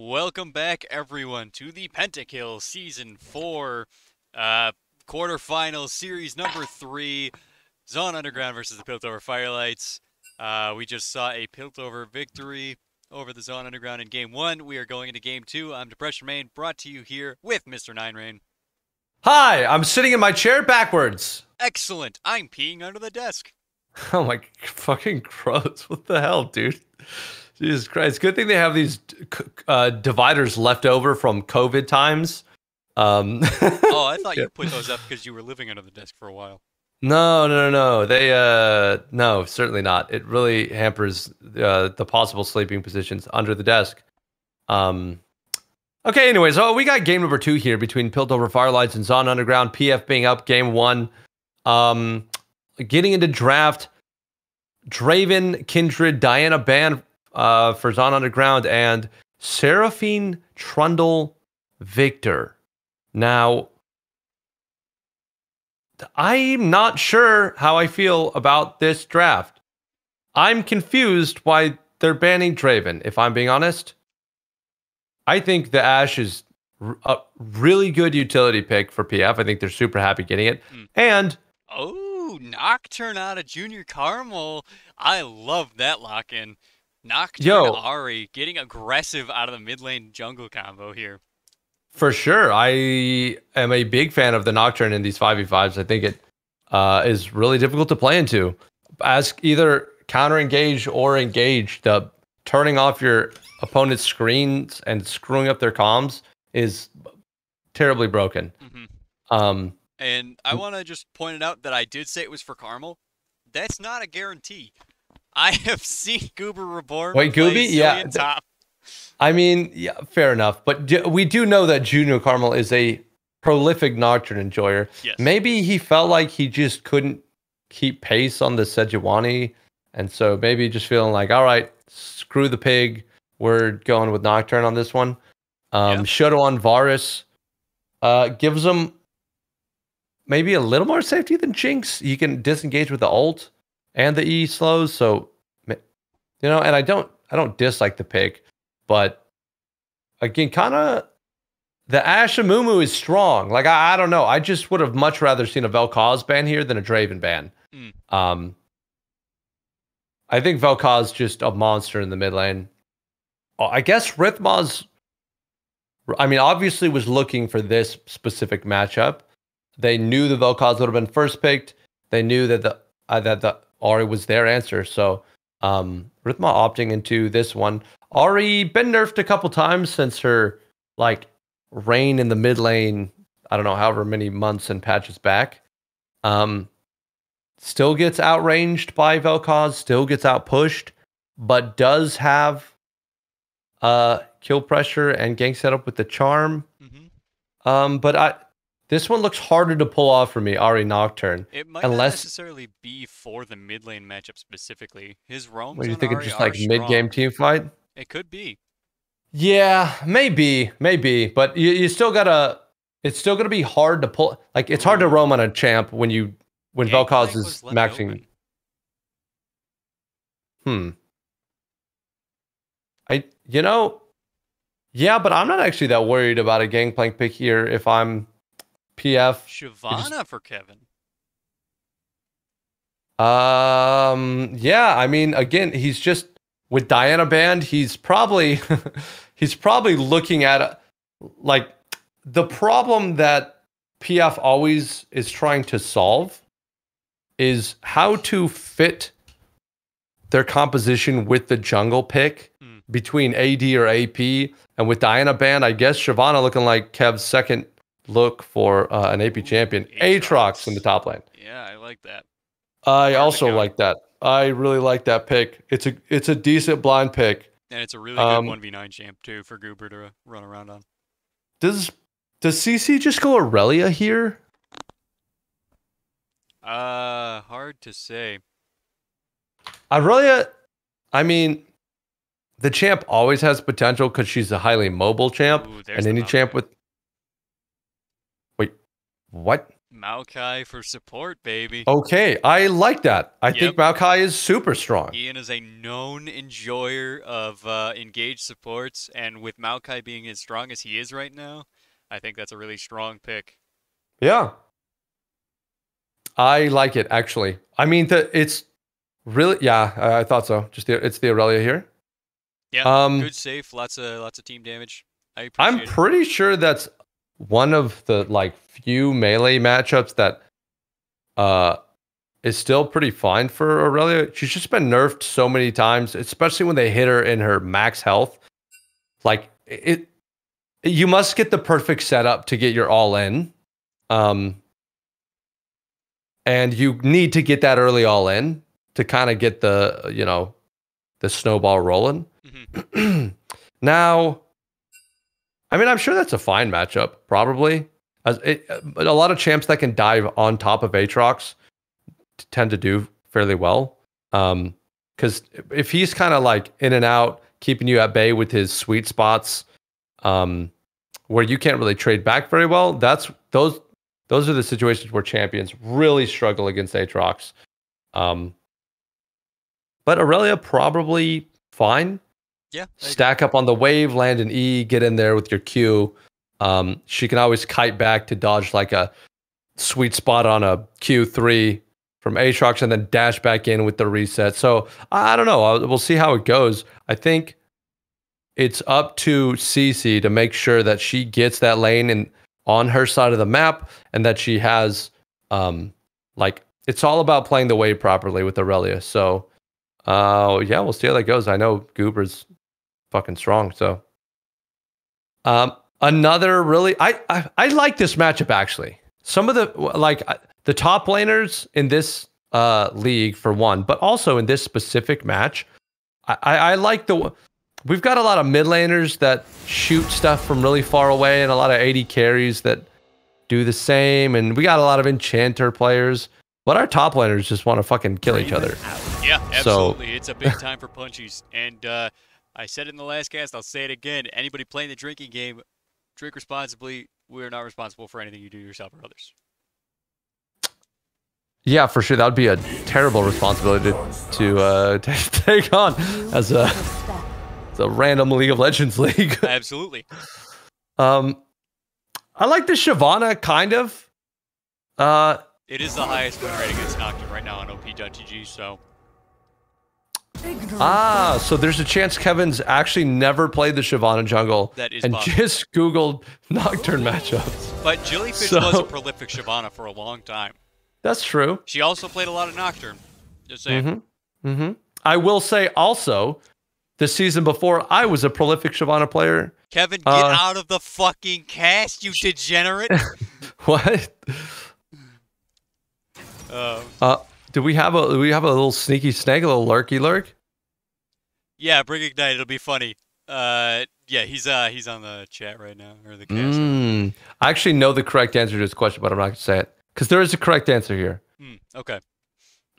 Welcome back, everyone, to the Pentakill Season 4 quarterfinal series number 3, Zone Underground versus the Piltover Firelights. We just saw a Piltover victory over the Zone Underground in Game 1. We are going into Game 2. I'm Depression Main, brought to you here with Mr. Nine Rain. Hi, I'm sitting in my chair backwards. Excellent. I'm peeing under the desk. Oh my fucking gross. What the hell, dude? Jesus Christ. Good thing they have these dividers left over from COVID times. Oh, I thought Yeah. you put those up because you were living under the desk for a while. No. They, no, certainly not. It really hampers the possible sleeping positions under the desk. Okay, anyways, we got game number 2 here between Piltover Firelights and Zon Underground. PF being up game 1. Getting into draft, Draven, Kindred, Diana Band for Zon Underground, and Seraphine, Trundle, Victor. Now, I'm not sure how I feel about this draft. I'm confused why they're banning Draven, if I'm being honest. I think the Ashe is a really good utility pick for PF. I think they're super happy getting it. And oh, Nocturne out of Junior Carmel. I love that lock-in. Nocturne Ari getting aggressive out of the mid lane jungle combo here. For sure. I am a big fan of the Nocturne in these 5v5s. I think it is really difficult to play into. As either counter-engage or engage, the turning off your opponent's screens and screwing up their comms is terribly broken. And I want to just point it out that I did say it was for Carmel. That's not a guarantee. I have seen Goober Reborn play Zillion top. I mean, yeah, fair enough. But we do know that Junior Carmel is a prolific Nocturne enjoyer. Yes. Maybe he felt like he just couldn't keep pace on the Sejuani. And so maybe just feeling like, all right, screw the pig. We're going with Nocturne on this one. Shoto on Varus gives him maybe a little more safety than Jinx. You can disengage with the ult and the E slows. So, and I don't dislike the pick, but again, kind of the Ashe Amumu is strong. Like, I don't know. I just would have much rather seen a Vel'Koz ban here than a Draven ban. I think Vel'Koz just a monster in the mid lane. I guess Rithma's, obviously was looking for this specific matchup. They knew the Vel'Koz would have been first picked. They knew that the Ahri was their answer. So Rithma opting into this one. Ahri been nerfed a couple times since her reign in the mid lane. I don't know, however many months and patches back. Still gets outranged by Vel'Koz. Still gets outpushed, but does have kill pressure and gank setup with the charm. This one looks harder to pull off for me, Ahri Nocturne. It might not necessarily be for the mid lane matchup specifically. His roams. What do you on think? Ahri It's just like mid strong. game team fight. It could be. Yeah, maybe, but you still gotta. It's still gonna be hard to pull. Like, it's hard to roam on a champ when Vel'Koz is maxing. Yeah, but I'm not actually that worried about a Gangplank pick here if I'm PF. Shyvana for Kevin. Yeah, again, he's just with Diana Band, he's probably looking at the problem that PF always is trying to solve is how to fit their composition with the jungle pick between AD or AP. And with Diana Band, I guess Shyvana looking like Kev's second look for an AP champion. Aatrox in the top lane. Yeah, I like that. I also like that. I really like that pick. It's a decent blind pick. And it's a really good 1v9 champ too for Goober to run around on. Does CC just go Aurelia here? Hard to say. Aurelia, the champ always has potential because she's a highly mobile champ. Ooh, and any champ with... Wait, what? Maokai for support, baby. Okay, I like that. I Yep. think Maokai is super strong. Ian is a known enjoyer of engaged supports, and with Maokai being as strong as he is right now, I think that's a really strong pick. Yeah. I like it actually. I mean, it's really, yeah, I thought so. It's the Aurelia here. Yeah, Um, good safe, lots of team damage. I I'm appreciate it. pretty sure that's one of the like few melee matchups that uh is still pretty fine for Aurelia. She's just been nerfed so many times, especially when they hit her in her max health. Like you must get the perfect setup to get your all in. Um, and you need to get that early all in to kind of get the, the snowball rolling. Mm-hmm. Now, I mean, I'm sure that's a fine matchup, probably. A lot of champs that can dive on top of Aatrox tend to do fairly well. Because if he's kind of like in and out, keeping you at bay with his sweet spots, where you can't really trade back very well, those are the situations where champions really struggle against Aatrox. But Aurelia probably fine. Yeah. Stack up on the wave, land an E, get in there with your Q. She can always kite back to dodge like a sweet spot on a Q3 from Aatrox and then dash back in with the reset. So I don't know. We'll see how it goes. I think it's up to Cece to make sure that she gets that lane and on her side of the map and that she has like it's all about playing the wave properly with Aurelia. So yeah, we'll see how that goes. I know Goober's fucking strong. So another really I like this matchup actually. Some of the top laners in this league for one, but also in this specific match, I like we've got a lot of mid laners that shoot stuff from really far away and a lot of AD carries that do the same, and we got a lot of enchanter players, but our top laners just want to fucking kill each other. Yeah, absolutely. It's a big time for punchies. And I said it in the last cast, I'll say it again. Anybody playing the drinking game, drink responsibly. We're not responsible for anything you do yourself or others. Yeah, for sure. That would be a terrible responsibility to take on as a random League of Legends league. Absolutely. I like the Shyvana kind of. It is the highest win rate against Nocturne right now on OP.GG, so. So there's a chance Kevin's actually never played the Shyvana jungle and possible. Just Googled Nocturne matchups. But Jellyfish was a prolific Shyvana for a long time. That's true. She also played a lot of Nocturne. Just saying. I will say also, the season before, I was a prolific Shyvana player. Kevin, get out of the fucking cast, you degenerate. What? Do we have a little sneaky snake, a little lurky lurk? Yeah, bring Ignite. It'll be funny. Yeah, he's on the chat right now, or the cast. I actually know the correct answer to this question, but I'm not going to say it because there is a correct answer here. Okay.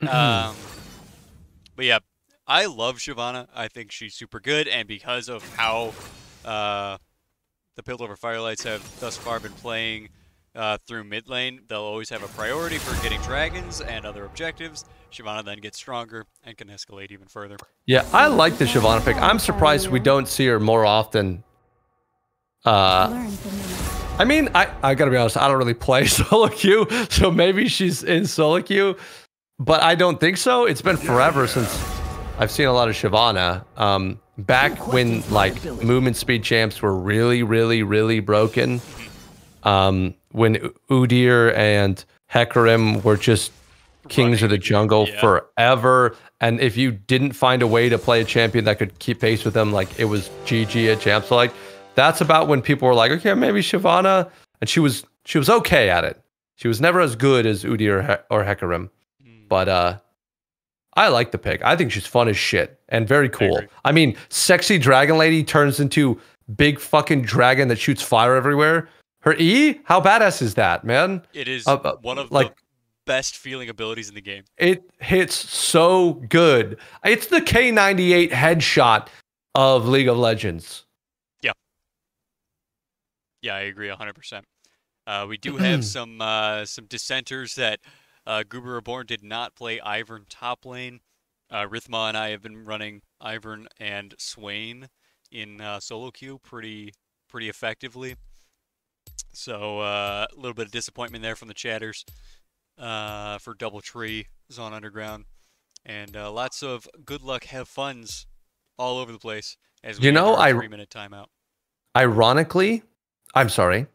But yeah, I love Shyvana. I think she's super good, and because of how the Piltover Firelights have thus far been playing through mid lane, they'll always have a priority for getting dragons and other objectives. Shyvana then gets stronger and can escalate even further. Yeah, I like the Shyvana pick. I'm surprised we don't see her more often. I mean, I gotta be honest, I don't really play solo queue, so maybe she's in solo queue, but I don't think so. It's been forever since I've seen a lot of Shyvana. Back when like movement speed champs were really, really, really broken. When Udyr and Hecarim were just kings of the jungle forever, and if you didn't find a way to play a champion that could keep pace with them, like it was GG at champs. So like that's about when people were like, okay, maybe Shyvana, and she was okay at it. She was never as good as Udyr or Hecarim, but I like the pick. I think she's fun as shit and very cool. I mean, sexy dragon lady turns into big fucking dragon that shoots fire everywhere. Her E? How badass is that, man? It is one of the best feeling abilities in the game. It hits so good. It's the K98 headshot of League of Legends. Yeah. Yeah, I agree 100%. We do have some dissenters that Goober Reborn did not play Ivern top lane. Rithma and I have been running Ivern and Swain in solo queue pretty effectively. So a little bit of disappointment there from the chatters for DoubleTree Zone Underground, and lots of good luck, have funs all over the place as we enter our 3-minute timeout. Ironically, I'm sorry,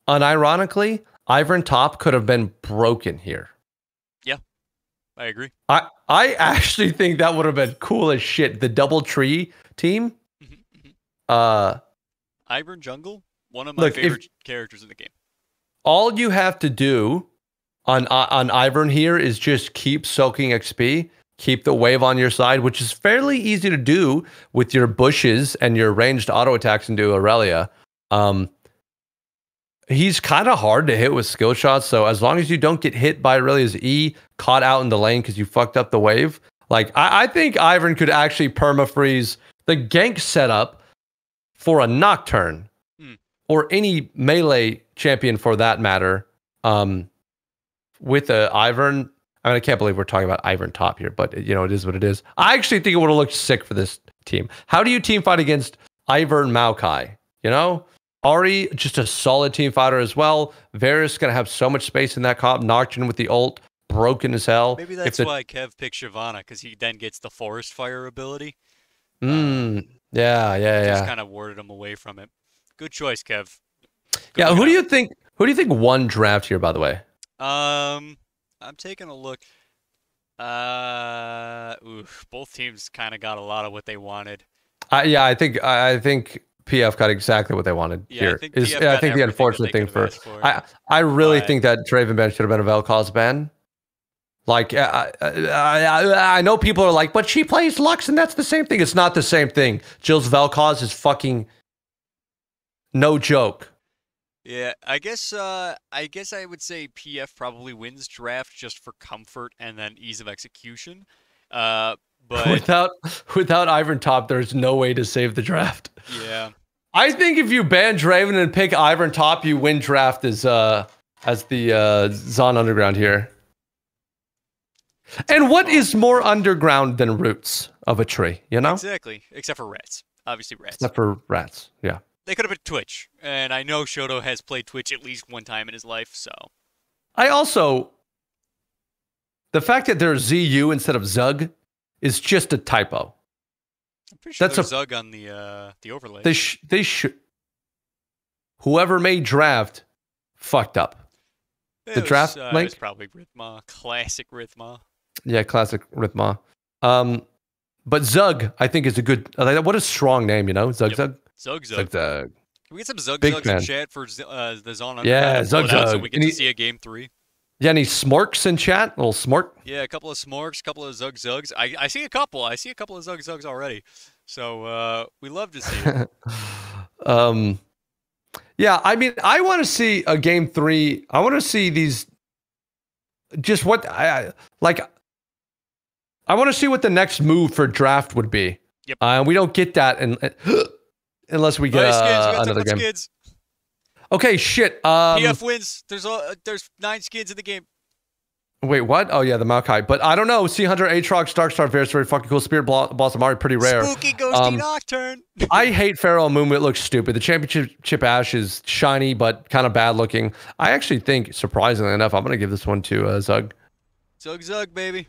unironically, Ivern top could have been broken here. Yeah, I agree. I actually think that would have been cool as shit. The DoubleTree team. Ivern jungle, one of my favorite characters in the game. All you have to do on Ivern here is just keep soaking XP, keep the wave on your side, which is fairly easy to do with your bushes and your ranged auto attacks into Aurelia. He's kind of hard to hit with skill shots, so as long as you don't get hit by Aurelia's E, caught out in the lane because you fucked up the wave, like I think Ivern could actually perma-freeze the gank setup for a Nocturne or any melee champion for that matter. With a Ivern, I mean, I can't believe we're talking about Ivern top here, but you know, it is what it is. I actually think it would have looked sick for this team. How do you team fight against Ivern Maokai? You know, Ari, just a solid team fighter as well. Varus gonna have so much space in that comp. Nocturne with the ult, broken as hell. Maybe that's why Kev picked Shyvana, because he then gets the Forest Fire ability. Yeah. Just kind of warded him away from it. Good choice, Kev. Who do you think won draft here, by the way? I'm taking a look. Both teams kind of got a lot of what they wanted. I think PF got exactly what they wanted here. I think the unfortunate thing for I really think that Dravenban should have been a Vel'Koz ban. Like I know people are like, but she plays Lux and that's the same thing. It's not the same thing. Jill's Vel'Koz is fucking no joke. Yeah, I guess I would say PF probably wins draft just for comfort and then ease of execution. But without Ivern top, there's no way to save the draft. Yeah. I think if you ban Draven and pick Ivern top, you win draft as the Zon Underground here. And what is more underground than roots of a tree, you know? Exactly. Except for rats. Obviously rats. Except for rats, yeah. They could have been Twitch. And I know Shoto has played Twitch at least one time in his life, so. The fact that there's ZU instead of ZUG is just a typo. I'm pretty sure there's ZUG on the overlay. They should. Whoever made draft fucked up. Draft link? It's probably Rithma. Classic Rithma. Yeah, classic Rithma. But Zug, I think, is a good. What a strong name, you know? Zug. Zug. Can we get some Zugs in chat for the Zone Underground? Yeah, Zug. So we get to see a game 3. Yeah, any smorks in chat? A little smork? Yeah, a couple of smorks, a couple of Zugs. I see a couple. I see a couple of Zugs already. So we love to see it. Yeah, I mean, I want to see a game 3. I want to see these. Just what I want to see what the next move for draft would be. Yep. We don't get that unless we get another game. Skins. Okay, shit. PF wins. There's 9 skins in the game. Wait, what? Oh yeah, the Maokai. But I don't know. Sea Hunter, Aatrox, Darkstar, Varus, very fucking cool. Spirit Blossom are pretty rare. Spooky Ghosty Nocturne. I hate Pharaoh Moon. It looks stupid. The Championship Ash is shiny but kind of bad looking. I actually think, surprisingly enough, I'm gonna give this one to Zug. Zug, baby.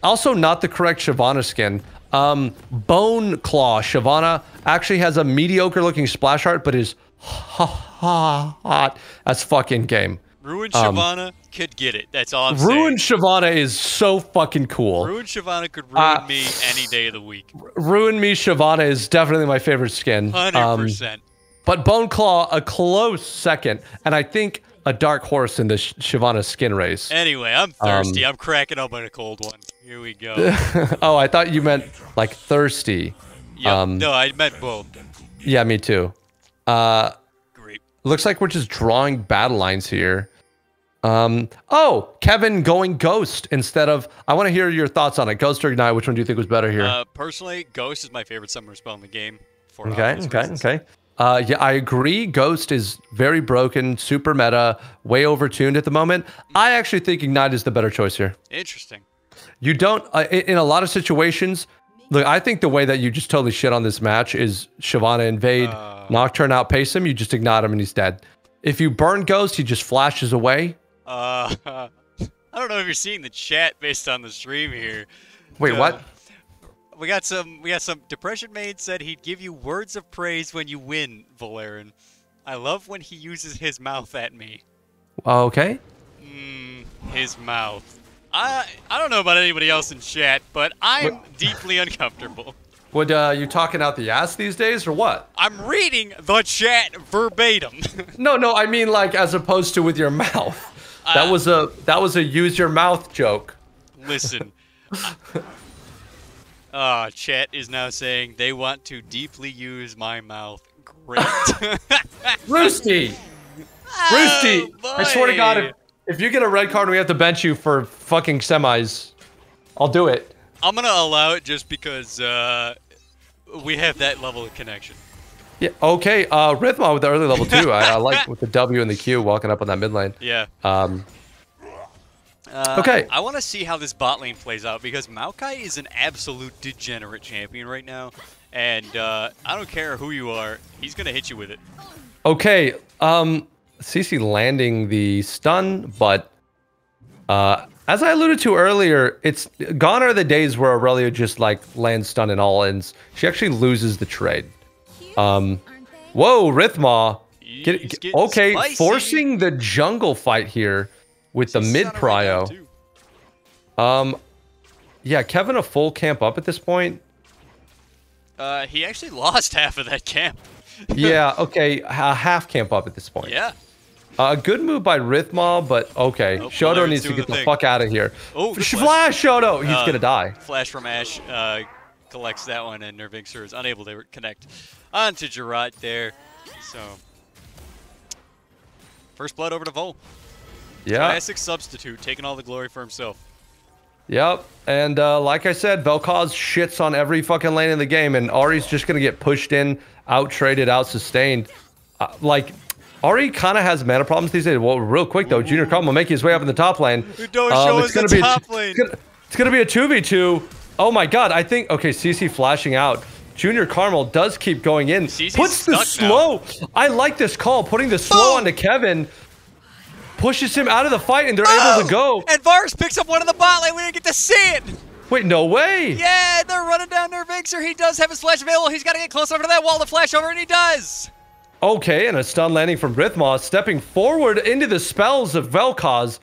Also, not the correct Shyvana skin. Bone Claw Shyvana actually has a mediocre looking splash art, but is hot as fucking game. Ruined Shyvana could get it. That's all I'm saying. Ruined Shyvana is so fucking cool. Ruined Shyvana could ruin me any day of the week. Ruin me Shyvana is definitely my favorite skin. 100%. But Bone Claw, a close second. And I think a dark horse in the Shyvana skin race. Anyway, I'm thirsty. I'm cracking open a cold one. Here we go. Oh, I thought you meant like thirsty. Yep. No, I meant both. Yeah, me too. Great. Looks like we're just drawing battle lines here. Oh, Kevin going Ghost instead of. I want to hear your thoughts on it. Ghost or Ignite, which one do you think was better here? Personally, Ghost is my favorite summoner spell in the game. For okay. Yeah, I agree. Ghost is very broken, super meta, way overtuned at the moment. I actually think Ignite is the better choice here. Interesting. You don't, in a lot of situations, look, I think the way that you just totally shit on this match is Shyvana invade, Nocturne outpace him, you just Ignite him and he's dead. If you burn Ghost, he just flashes away. I don't know if you're seeing the chat based on the stream here. Wait, what? We got some Depression Main said he'd give you words of praise when you win, Valerian. I love when he uses his mouth at me. Okay. His mouth. I don't know about anybody else in chat, but I'm deeply uncomfortable. What, you talking out the ass these days or what? I'm reading the chat verbatim. No, I mean like as opposed to with your mouth. That was a use your mouth joke. Listen. Chat is now saying they want to deeply use my mouth. Great. Roosty! Roosty! I swear to God, if you get a red card and we have to bench you for fucking semis, I'll do it. I'm gonna allow it just because we have that level of connection. Yeah, okay. Rhythma with the early level too. I like with the W and the Q walking up on that mid lane. Yeah. Okay. I want to see how this bot lane plays out because Maokai is an absolute degenerate champion right now, and I don't care who you are, he's gonna hit you with it. Okay. CC landing the stun, but as I alluded to earlier, it's gone are the days where Aurelia just like lands stun in all ends. She actually loses the trade. Whoa, Rhythma. Okay, spicy. Forcing the jungle fight here with the mid prio. Yeah, Kevin a full camp up at this point. He actually lost half of that camp. Yeah, okay, half camp up at this point. Yeah. A good move by Rhythma, but okay. Shoto needs to get the fuck out of here. Oh, flash Shoto! He's gonna die. Flash from Ashe collects that one, and Nervixer is unable to connect onto Gerard there. So, first blood over to Vol. Yeah. Classic substitute, taking all the glory for himself. Yep, and like I said, Vel'Koz shits on every fucking lane in the game, and Ari's just gonna get pushed in, out-traded, out-sustained. Like, Ari kind of has mana problems these days. Well, real quick though, Junior Carmel making his way up in the top lane. Don't show us the top lane. It's gonna be a 2v2. Oh my god, I think, okay, CC flashing out. Junior Carmel does keep going in. CC's puts the slow. Now. I like this call, putting the slow onto Kevin. Pushes him out of the fight, and they're able to go. And Varus picks up one of the bot lane. We didn't get to see it. Wait, no way. Yeah, they're running down Nervixer. He does have his flash available. He's got to get close over to that wall to flash over, and he does. Okay, and a stun landing from Rhythma, stepping forward into the spells of Vel'Koz.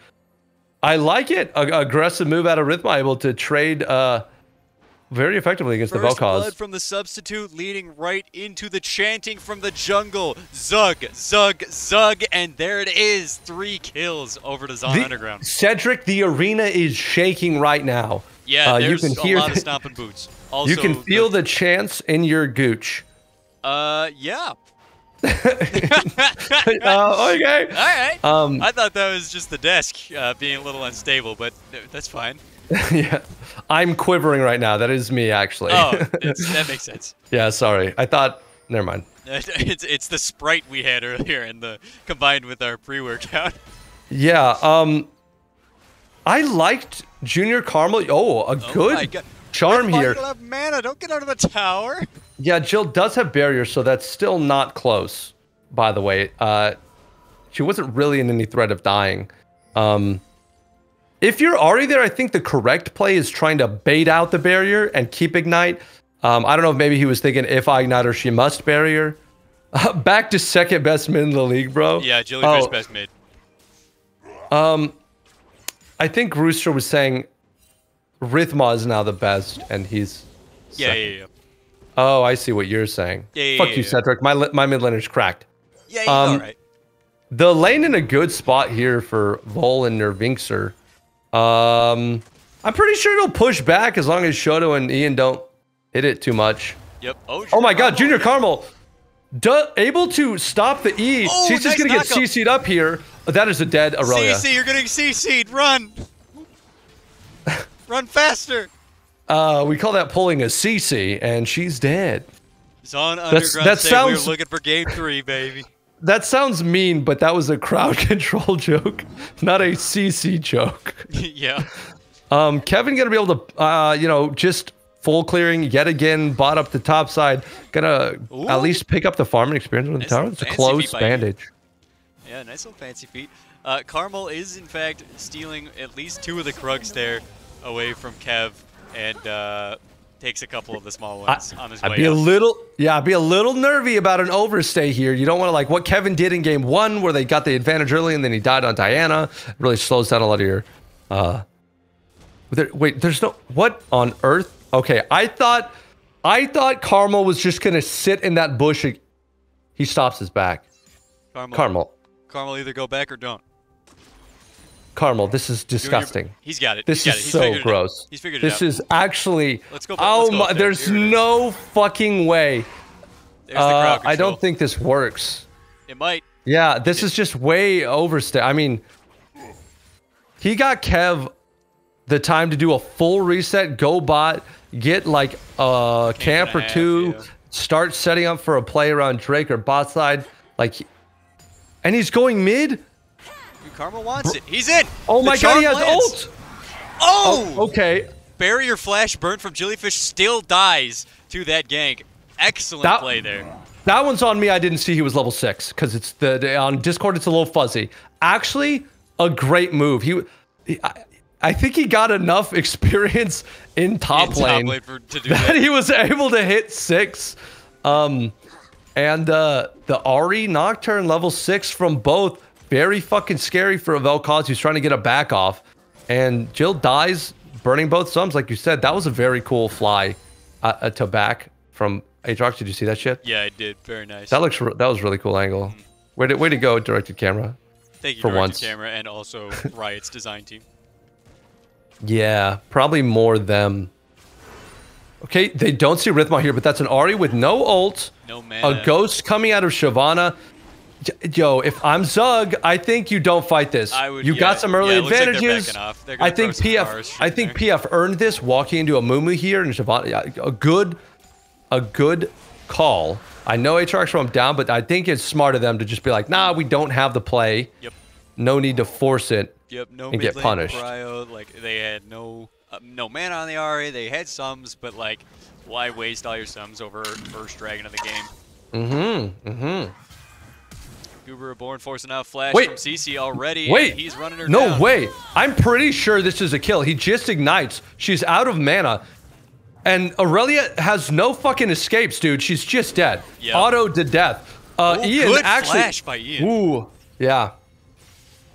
I like it. Aggressive move out of Rhythma, able to trade very effectively against the Vel'Koz. Blood from the substitute, leading right into the chanting from the jungle. Zug, Zug, Zug, and there it is. 3 kills over to Zon Underground. Cedric, the arena is shaking right now. Yeah, there's you can hear a lot of stomping boots. Also, you can feel the chants in your gooch. Yeah. Okay. All right. I thought that was just the desk being a little unstable, but that's fine. Yeah, I'm quivering right now. That is me, actually. Oh, that makes sense. Yeah, sorry. I thought. Never mind. It's the Sprite we had earlier, and combined with our pre-workout. Yeah. I liked Junior Carmel. Oh, a good charm here. You'll have mana. Don't get out of the tower. Yeah, Jill does have barriers, so that's still not close. By the way, she wasn't really in any threat of dying. If you're already there, I think the correct play is trying to bait out the barrier and keep Ignite. I don't know if maybe he was thinking if I Ignite her, she must barrier. Back to second best mid in the league, bro. Yeah, Jellyfish best mid. I think Rooster was saying Rhythma is now the best, and he's yeah. Oh, I see what you're saying. Fuck you, Cedric. My mid laner's cracked. Yeah, he's alright. The lane in a good spot here for Vol and Nervixer. I'm pretty sure it'll push back as long as Shoto and Ian don't hit it too much. Yep. Oh my god, Junior Carmel able to stop the E. Oh, She's just gonna get CC'd up here. That is a dead Aurelia. CC, you're getting CC'd. Run. Run faster. We call that pulling a CC, and she's dead. Zon Underground that say sounds we're looking for game 3, baby. That sounds mean, but that was a crowd control joke, not a CC joke. Yeah. Kevin gonna be able to, you know, just full clearing yet again, bot up the top side. Gonna at least pick up the farming experience on the tower. It's a close bandage. Yeah, nice little fancy feat. Carmel is in fact stealing at least 2 of the Krugs there away from Kev, and takes a couple of the small ones on his way. I'd be a little nervy about an overstay here. You don't want to, like what Kevin did in game 1, where they got the advantage early and then he died on Diana. It really slows down a lot of your. Wait, there's no. What on earth? Okay, I thought Carmel was just gonna sit in that bush. He stops his back. Carmel, either go back or don't. Carmel, this is disgusting. He's got it. This is so gross. He's figured it out. This is actually. Let's go. Oh my! There's no fucking way. There's the crowd control. I don't think this works. It might. Yeah, this is just way overstay. I mean, he got Kev the time to do a full reset, go bot, get like a camp or 2, start setting up for a play around Drake or bot side, like, and he's going mid. Carmel wants it. He's in. Oh my god, he has ult. Oh, okay. Barrier flash burn from Jellyfish still dies to that gank. Excellent play there. That one's on me. I didn't see he was level 6 because it's on Discord. It's a little fuzzy. Actually, a great move. I think he got enough experience in top lane to do that. He was able to hit 6. And the Ahri Nocturne level 6 from both. Very fucking scary for a Vel'Koz who's trying to get a back off. And Jill dies, burning both sums, like you said. That was a very cool fly to back from Aatrox. Did you see that shit? Yeah, I did. Very nice. That was really cool angle. Way to go, directed camera. Thank you, for directed camera, and also Riot's design team. Yeah, probably more them. Okay, they don't see Rhythma here, but that's an Ahri with no ult. No mana. A ghost coming out of Shyvana. Yo, if I'm ZUG, I think you don't fight this. You got some early advantages. Like I think PF earned this walking into a Mumu here and Shyvana. A good call. I know Aatrox from down, but I think it's smart of them to just be like, nah, we don't have the play. Yep. No need to force it. Yep. No. And get punished. Cryo, like they had no mana on the Ahri. They had sums, but like, why waste all your sums over first dragon of the game? Goober Reborn forcing out flash from CC already. Wait, he's running her no down. way. I'm pretty sure this is a kill. He just ignites. She's out of mana. And Aurelia has no fucking escapes, dude. She's just dead. Yep. Auto to death. Ian good actually. Flash by Ian. Ooh, yeah.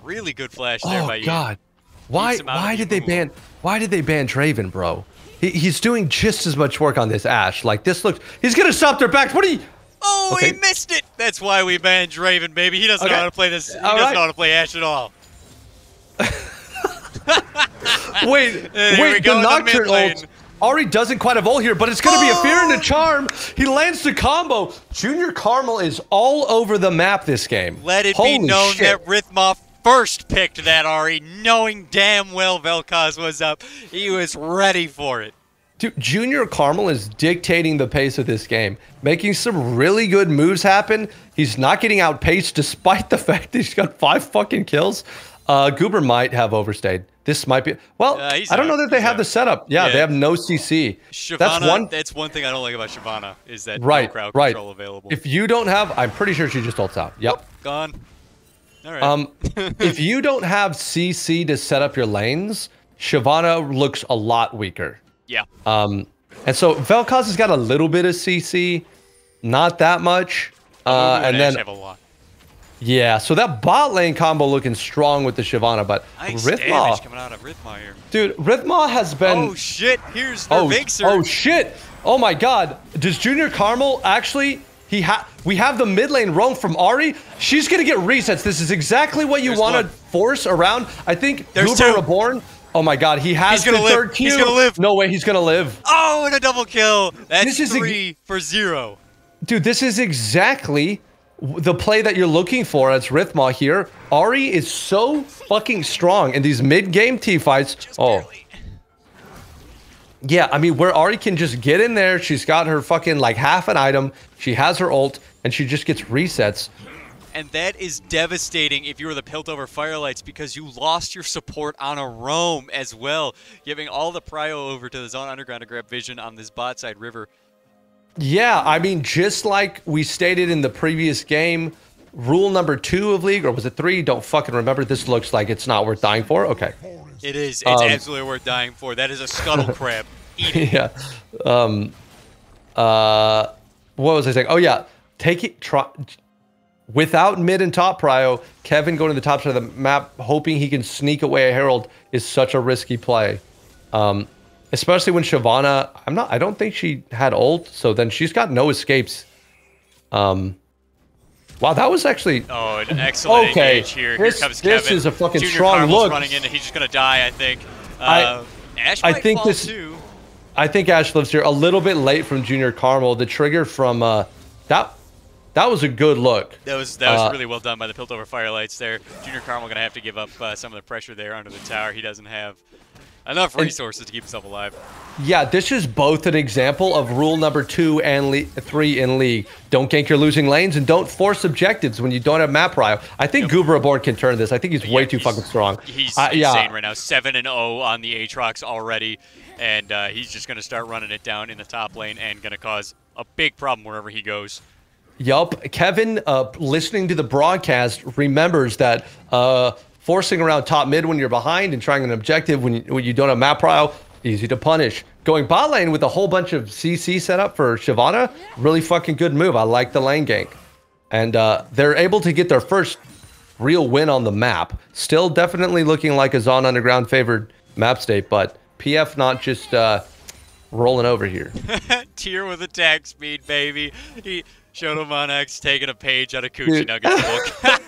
Really good flash there by Ian. Oh god. Why did they ban Draven, bro? He's doing just as much work on this Ashe. Like this looks. He's gonna stop their backs. What are you? Oh, he missed it. That's why we banned Draven, baby. He doesn't know how to play this. He doesn't know how to play Ashe at all. wait, the Nocturne ult. Ahri doesn't quite have ult here, but it's going to be a fear and a charm. He lands the combo. Junior Carmel is all over the map this game. Let it be known that Rhythma first picked that Ahri, knowing damn well Vel'Koz was up. He was ready for it. Dude, Junior Carmel is dictating the pace of this game, making some really good moves happen. He's not getting outpaced despite the fact that he's got 5 fucking kills. Goober might have overstayed. This might be... Well, I don't know that they have the setup. Yeah, they have no CC. Shyvana, that's one thing I don't like about Shyvana, is that no crowd control available. If you don't have... I'm pretty sure she just ults out. Yep. Gone. All right. If you don't have CC to set up your lanes, Shyvana looks a lot weaker. Yeah. And so Vel'Koz has got a little bit of CC, not that much. And then have a lot. Yeah, so that bot lane combo looking strong with the Shyvana, but nice Rhythma coming out of Rhythma here. Dude, Rhythma has been. Oh shit! Here's the Vixer. Oh shit! Oh my god! Does Junior Carmel actually? We have the mid lane roam from Ahri. She's gonna get resets. This is exactly what you want to force around. I think Goober Reborn. Oh my god, he has the third Q. He's gonna live. No way, he's gonna live. Oh, and a double kill. That's 3 for 0. Dude, this is exactly the play that you're looking for as Rhythma here. Ahri is so fucking strong in these mid-game team fights. Yeah, I mean, where Ari can just get in there. She's got her fucking like half an item. She has her ult, and she just gets resets. And that is devastating if you were the Piltover Firelights because you lost your support on a roam as well, giving all the prio over to the Zone Underground to grab vision on this bot side river. Yeah, I mean, just like we stated in the previous game, rule number 2 of League, or was it 3? Don't fucking remember. This looks like it's not worth dying for. Okay. It is. It's absolutely worth dying for. That is a scuttle crab. Eat it. Yeah. What was I saying? Oh, yeah. Take it. Try. Without mid and top prio, Kevin going to the top side of the map, hoping he can sneak away a Herald is such a risky play. Especially when Shyvana, I don't think she had ult, so then she's got no escapes. Wow, that was actually... Oh, an excellent engage here. Here comes Kevin. This is a fucking Junior strong Carmel's look. running in. He's just going to die, I think. Ash I might think fall this... too. I think Ash lives here. A little bit late from Junior Carmel. The trigger from... That was a good look. That was really well done by the Piltover Firelights there. Junior Carmel going to have to give up some of the pressure there under the tower. He doesn't have enough resources to keep himself alive. Yeah, this is both an example of rule number 2 and 3 in League. Don't gank your losing lanes and don't force objectives when you don't have map prio. I think Goober aboard can turn this. I think he's way too fucking strong. He's insane right now. 7-0 on the Aatrox already, and he's just going to start running it down in the top lane and going to cause a big problem wherever he goes. Yup. Kevin, listening to the broadcast, remembers that forcing around top mid when you're behind and trying an objective when you don't have map prio, easy to punish. Going bot lane with a whole bunch of CC set up for Shyvana, really fucking good move. I like the lane gank. And they're able to get their first real win on the map. Still definitely looking like a Zon Underground favored map state, but PF not just rolling over here. Tier with attack speed, baby. He showed him on X taking a page out of Coochie Nugget's book.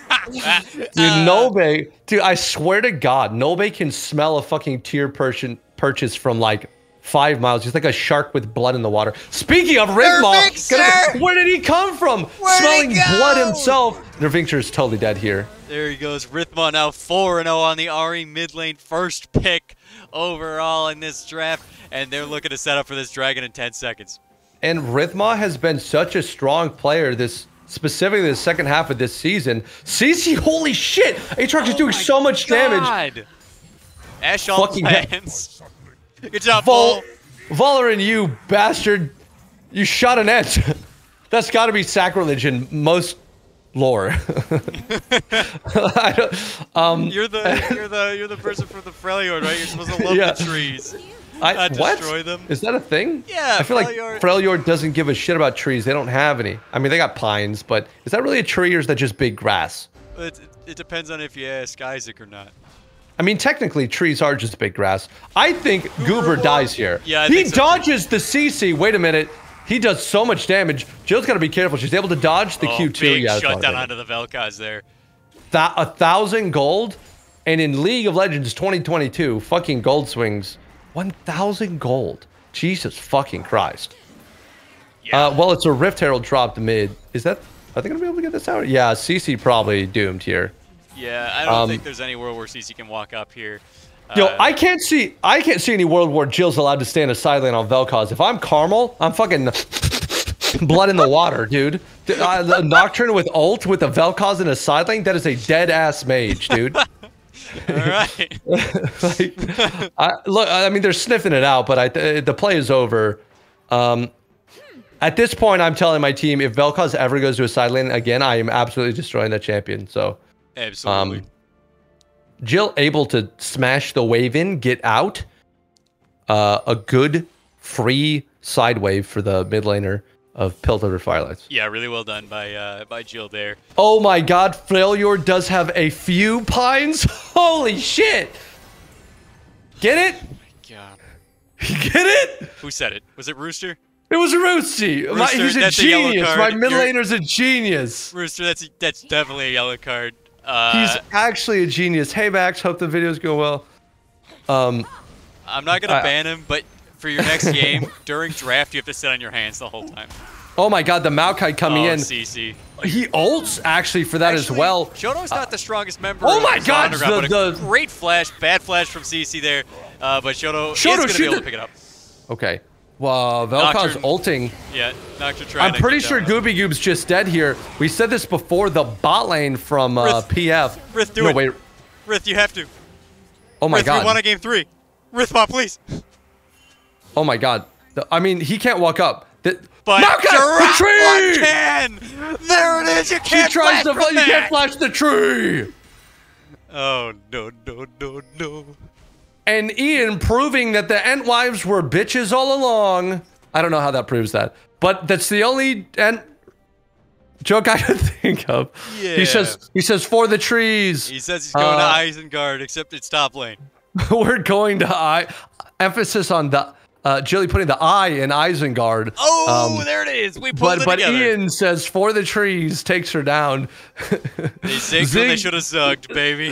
Dude, Nobe, dude, I swear to God, Nobe can smell a fucking tier purchase from like 5 miles. He's like a shark with blood in the water. Speaking of Rhythma, where did he come from? Smelling blood himself. Nervincture is totally dead here. There he goes. Rhythma now 4-0 on the Ari mid lane. First pick overall in this draft. And they're looking to set up for this dragon in 10 seconds. And Rhythma has been such a strong player specifically the second half of this season. CC, holy shit! Aatrox is doing so much damage. Ash all plans. Good job, Vol. Valorant, you bastard. You shot an edge. That's got to be sacrilege in most lore. You're the person from the Freljord, right? You're supposed to love the trees. Not destroy them. Is that a thing? Yeah, I feel like Freljord doesn't give a shit about trees. They don't have any. I mean, they got pines, but is that really a tree or is that just big grass? It depends on if you ask Isaac or not. I mean, technically, trees are just big grass. I think Goober dies here. Yeah, he dodges the CC. Wait a minute. He does so much damage. Jill's got to be careful. She's able to dodge the Q2. Big shutdown onto the Vel'Koz there. 1,000 gold, and in League of Legends 2022, fucking gold swings. 1,000 gold. Jesus fucking Christ. Yeah. Well, it's a Rift Herald dropped mid. Are they gonna be able to get this out? Yeah, CC probably doomed here. Yeah, I don't think there's any world where CC can walk up here. Yo, I can't see any world where Jill's allowed to stay in a side lane on Vel'Koz. If I'm Carmel, I'm fucking blood in the water, dude. Nocturne with ult with a Vel'Koz in a side lane, that is a dead ass mage, dude. All right. Look, I mean, they're sniffing it out, but the play is over. At this point, I'm telling my team, if Vel'Koz ever goes to a side lane again, I am absolutely destroying that champion. So, absolutely. Jill able to smash the wave in, get out. A good free side wave for the mid laner of Piltover Firelights. Yeah, really well done by Jill there. Oh my God, Freljord does have a few pines. Holy shit! Get it? Oh my God. Get it? Who said it? Was it Rooster? It was Roosty. He's a genius. My mid laner's a genius. Rooster, that's definitely a yellow card. He's actually a genius. Hey Max, hope the videos go well. I'm not gonna ban him, but for your next game during draft, you have to sit on your hands the whole time. Oh my God, the Maokai coming in. CC. He ults actually for that as well. Shoto's not the strongest member. Oh my God, the great flash, bad flash from CC there. But Shoto is gonna be able to pick it up. Okay. Well, Vel'Koz's ulting. Yeah, Nocturne trying I'm pretty sure Gooby Goob's just dead here. We said this before. The bot lane from PF. Rith, do it. Wait. Rith, you have to. Oh my Rith, god. we won a game 3. Rith bot, please. Oh my god. I mean, he can't walk up. But the tree! Can! There it is! You can't flash from that! You can't flash the tree! Oh, no. And Ian proving that the Entwives were bitches all along. I don't know how that proves that. But that's the only joke I could think of. Yeah. He says for the trees. He says he's going to Isengard, except it's top lane. We're going to emphasis on the Jilly putting the I in Isengard. Oh, there it is. We pulled it together. But Ian says for the trees takes her down. They zigged when they should have zugged, baby.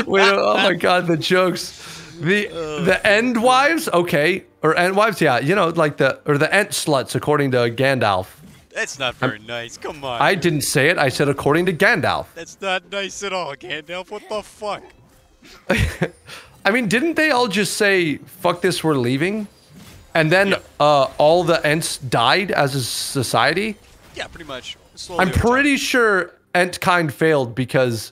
Wait, oh my god, the jokes. The Endwives, okay, or Entwives, yeah, you know, like the Ent sluts according to Gandalf. That's not very nice. Come on. I didn't say it. I said according to Gandalf. That's not nice at all, Gandalf. What the fuck? I mean, didn't they all just say, fuck this, we're leaving? And then all the Ents died as a society? Yeah, pretty much. Slowly I'm pretty sure Entkind failed because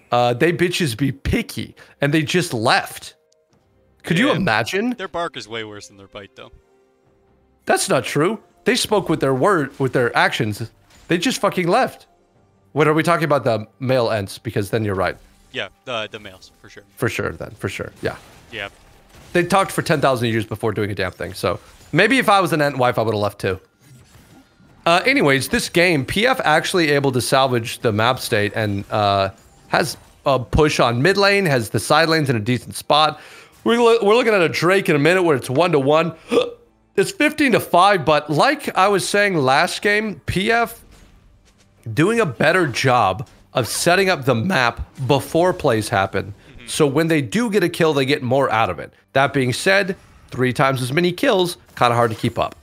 they bitches be picky, and they just left. Could you imagine? Their bark is way worse than their bite, though. That's not true. They spoke with their actions. They just fucking left. What are we talking about? The male Ents? Because then you're right. Yeah, the males, for sure. For sure, then. For sure, yeah. Yeah. They talked for 10,000 years before doing a damn thing, so maybe if I was an Ent wife, I would have left too. Anyways, this game, PF actually able to salvage the map state and has a push on mid lane, has the side lanes in a decent spot. We're looking at a Drake in a minute where it's 1-1. It's 15-5, but like I was saying last game, PF doing a better job of setting up the map before plays happen. So when they do get a kill, they get more out of it. That being said, 3 times as many kills, kind of hard to keep up.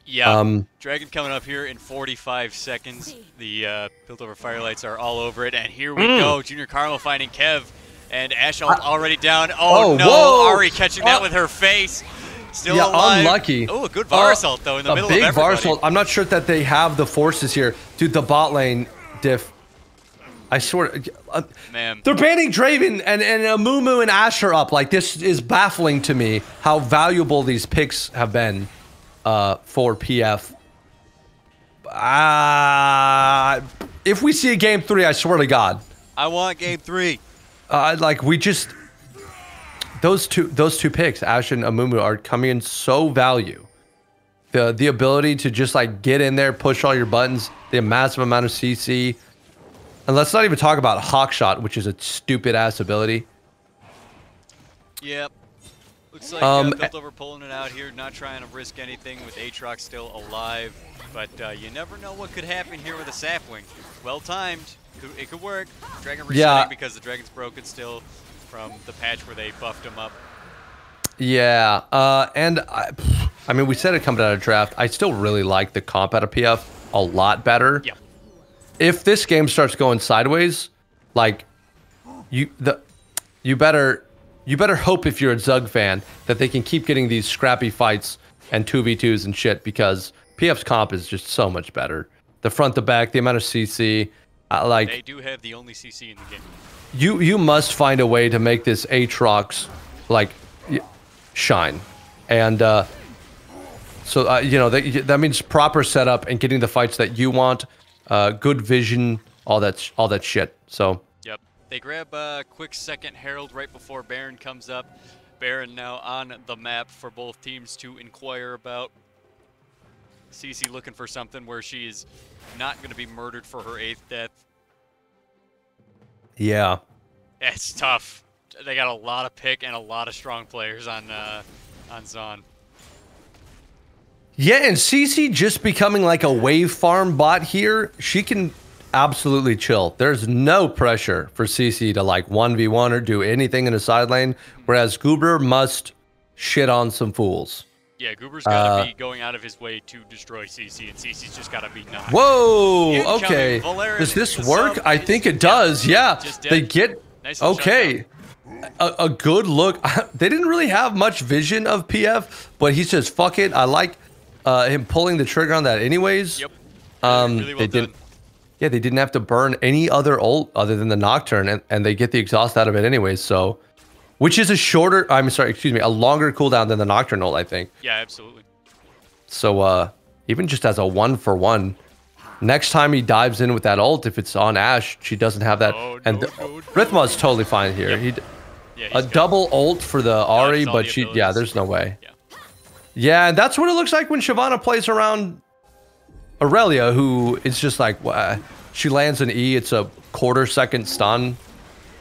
Yeah, Dragon coming up here in 45 seconds. The Piltover Firelights are all over it, and here we go. Junior Carlo finding Kev, and Ashe already down. Oh no, whoa. Ari catching that with her face. Still yeah, alive. Unlucky. Oh, a good Var assault though in the middle of everybody. A big Var assault. I'm not sure that they have the forces here. Dude, the bot lane diff. I swear, man, they're banning Draven and Amumu and Ashe are up. Like, this is baffling to me how valuable these picks have been for PF. If we see a game 3, I swear to God, I want game 3. Like, we just those two picks, Ashe and Amumu, are coming in so value. The ability to just like get in there, push all your buttons, the massive amount of CC. And let's not even talk about Hawkshot, which is a stupid-ass ability. Yep. Looks like Piltover pulling it out here, not trying to risk anything with Aatrox still alive. But you never know what could happen here with a Sapwing. Well-timed. It could work. Dragon resetting because the Dragon's broken still from the patch where they buffed him up. Yeah. And I mean, we said it coming out of draft. I still really like the comp out of PF a lot better. Yeah. If this game starts going sideways, like you better hope, if you're a ZUG fan, that they can keep getting these scrappy fights and 2v2s and shit, because PF's comp is just so much better. The front to back, the amount of CC, like they do have the only CC in the game. You must find a way to make this Aatrox like shine, and so you know that means proper setup and getting the fights that you want. Good vision, all that shit. So yep, they grab a quick second Herald right before Baron comes up. Baron now on the map for both teams to inquire about. CC looking for something where she is not going to be murdered for her 8th death. Yeah, it's tough. They got a lot of pick and a lot of strong players on Zon. Yeah, and CC just becoming like a wave farm bot here, she can absolutely chill. There's no pressure for CC to like 1v1 or do anything in a side lane, whereas Goober must shit on some fools. Yeah, Goober's got to be going out of his way to destroy CC, and CC's just got to be knocked. Whoa, okay. Does this work? I think it does, yeah. They get... Nice okay. a good look. They didn't really have much vision of PF, but he says, fuck it. I like him pulling the trigger on that anyways. Yep. Really well done. Yeah, they didn't have to burn any other ult other than the Nocturne, and they get the exhaust out of it anyways, so... Which is a longer cooldown than the Nocturne ult, I think. Yeah, absolutely. So, even just as a 1-for-1, next time he dives in with that ult, if it's on Ashe, she doesn't have that. Oh, and no. Rithma's totally fine here. Yep. A double ult for the Ahri, but there's no way. Yeah, and that's what it looks like when Shyvana plays around Aurelia, who is just like, she lands an E, it's a quarter-second stun,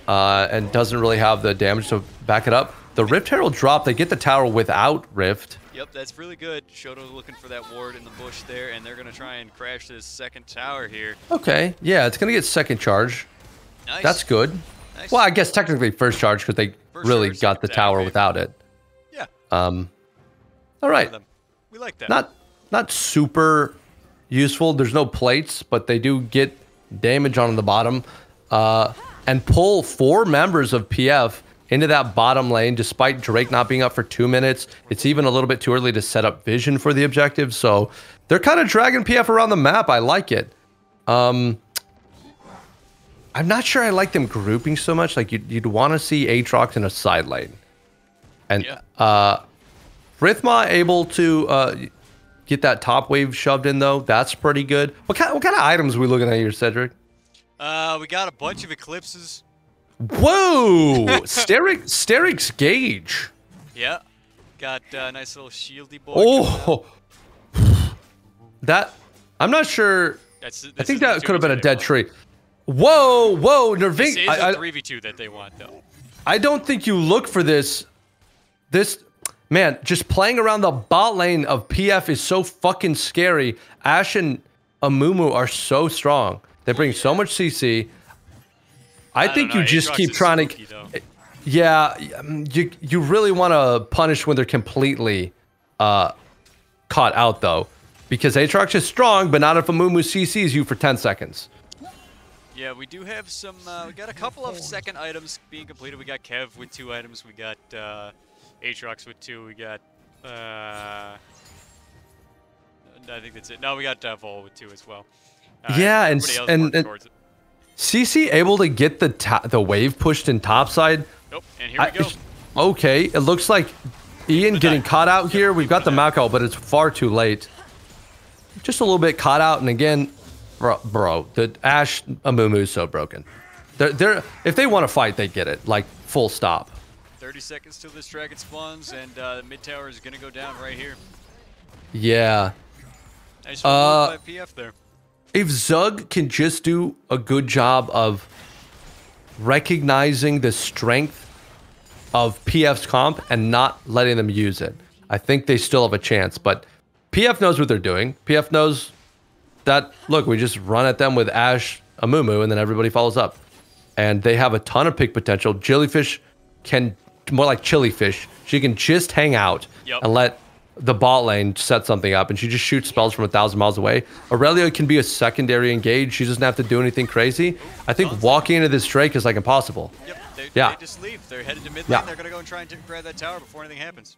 and doesn't really have the damage to back it up. The Rift Herald drop, they get the tower without Rift. Yep, that's really good. Shoto's looking for that ward in the bush there, and they're going to try and crash this second tower here. Okay, yeah, it's going to get second charge. Nice. That's good. Nice. Well, I guess technically first charge because they really got the tower without it. Yeah. All right. We like that. Not super useful. There's no plates, but they do get damage on the bottom. And pull 4 members of PF into that bottom lane, despite Drake not being up for 2 minutes. It's even a little bit too early to set up vision for the objective, so they're kind of dragging PF around the map. I like it. I'm not sure I like them grouping so much. Like, you'd want to see Aatrox in a side lane. And Rithma able to get that top wave shoved in, though. That's pretty good. What kind of items are we looking at here, Cedric? We got a bunch of eclipses. Whoa! Steric's Gauge. Yeah. Got a nice little shieldy boy. Oh! That... I'm not sure... I think that could have been a dead tree. Whoa! Whoa! Nerving... This is a 3v2 that they want, though. I don't think you look for this... Man, just playing around the bot lane of PF is so fucking scary. Ashe and Amumu are so strong. They bring so much CC. I think you just keep trying to... Yeah, you really want to punish when they're completely caught out, though. Because Aatrox is strong, but not if Amumu CCs you for 10 seconds. Yeah, we do have some... we got a couple of second items being completed. We got Kev with 2 items. We got Aatrox with 2. We got... I think that's it. No, we got Vol with 2 as well. Yeah, and CC able to get the wave pushed in topside. Nope, and here we go. Okay, it looks like Ian getting caught out here. We've got the Mako, but it's far too late. Just a little bit caught out, and again, bro, the Ashe Amumu is so broken. If they want to fight, they get it. Like, full stop. 30 seconds till this dragon spawns, and the mid tower is going to go down right here. Yeah. Nice by PF there. If ZUG can just do a good job of recognizing the strength of PF's comp and not letting them use it, I think they still have a chance. But PF knows what they're doing. PF knows that, look, we just run at them with Ashe, Amumu, and then everybody follows up. And they have a ton of pick potential. Jellyfish can, more like Chilifish, she can just hang out and let the bot lane set something up, and she just shoots spells from 1,000 miles away. Aurelia can be a secondary engage. She doesn't have to do anything crazy. I think walking into this Drake is like impossible. Yep, they just leave. They're headed to mid lane. They're going to go and try and grab that tower before anything happens.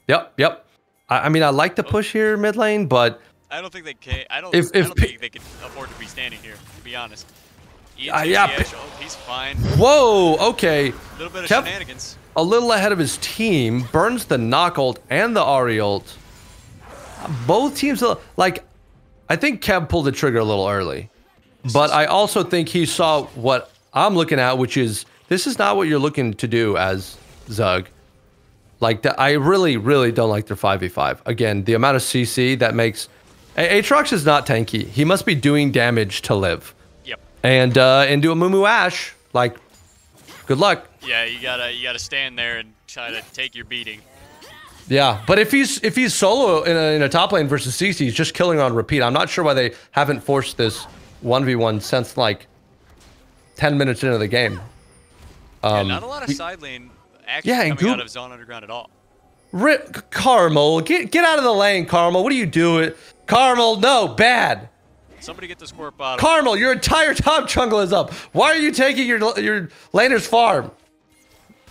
Yep. I mean, I like the push here mid lane, but I don't think they can. I don't think they can afford to be standing here, to be honest. He's fine. Whoa, okay. A little bit of shenanigans. A little ahead of his team, burns the knock ult and the Ahri ult. Both teams, like, I think Kev pulled the trigger a little early. But I also think he saw what I'm looking at, which is, this is not what you're looking to do as ZUG. Like, I really, really don't like their 5v5. Again, the amount of CC that makes... Aatrox is not tanky. He must be doing damage to live. Yep. And into a Mumu Ashe, like, good luck. Yeah, you gotta stand there and try to take your beating. Yeah, but if he's solo in a top lane versus CC, he's just killing on repeat. I'm not sure why they haven't forced this 1v1 since like 10 minutes into the game. Not a lot of side lane action coming out of Zone Underground at all. Carmel, get out of the lane, Carmel. What are you doing? Carmel, no, bad. Somebody get the squirt bottle. Carmel, your entire top jungle is up. Why are you taking your laner's farm?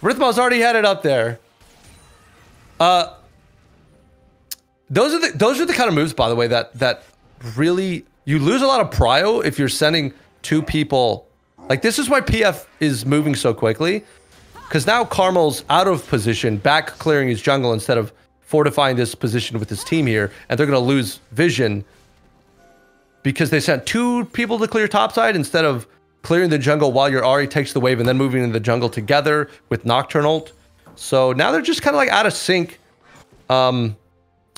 Rhythmo's already had it up there. Those are the kind of moves, by the way, that really you lose a lot of prio if you're sending two people. Like, this is why PF is moving so quickly, because now Carmel's out of position, back clearing his jungle instead of fortifying this position with his team here, and they're going to lose vision because they sent two people to clear topside instead of clearing the jungle while your Ahri takes the wave and then moving into the jungle together with Nocturnal. So now they're just kind of like out of sync.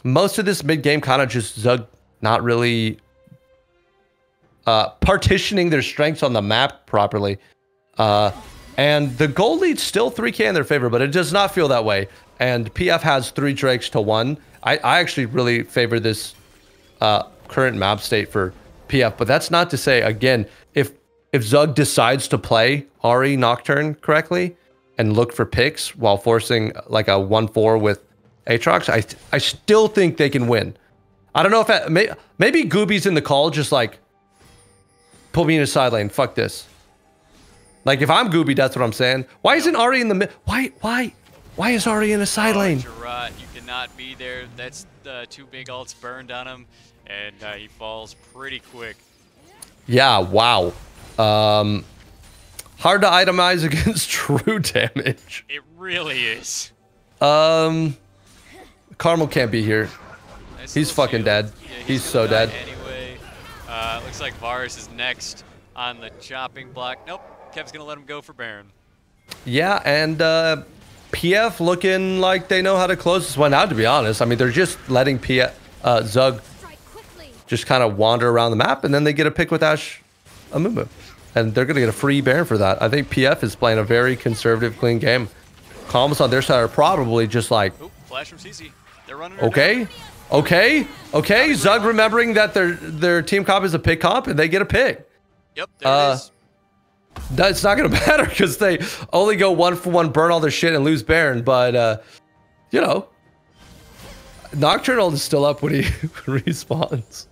Most of this mid game kind of just ZUG not really partitioning their strengths on the map properly. And the gold lead's still 3k in their favor, but it does not feel that way. And PF has 3 Drakes to 1. I actually really favor this current map state for PF, but that's not to say, again, if ZUG decides to play Ahri Nocturne correctly and look for picks while forcing like a 1-4 with Aatrox, I still think they can win. I don't know if maybe Gooby's in the call, just like pull me in a side lane. Fuck this. Like, if I'm Gooby, that's what I'm saying. Why isn't Ahri in the mid? Why is Ahri in a side lane? Gerard, you cannot be there. That's 2 big ults burned on him, and he falls pretty quick. Yeah, wow. Hard to itemize against true damage. It really is. Carmel can't be here. He's fucking dead. Yeah, he's so dead. Anyway, looks like Varus is next on the chopping block. Nope, Kev's gonna let him go for Baron. Yeah, and PF looking like they know how to close this one out, to be honest. I mean, they're just letting ZUG just kind of wander around the map, and then they get a pick with Ashe Amumu. And they're going to get a free Baron for that. I think PF is playing a very conservative, clean game. Calms on their side are probably just like... Oop, flash from CC. They're running okay. ZUG remembering that their team comp is a pick comp, and they get a pick. Yep, there it is. That's not going to matter because they only go 1-for-1, burn all their shit, and lose Baron. But, you know, Nocturnal is still up when he respawns.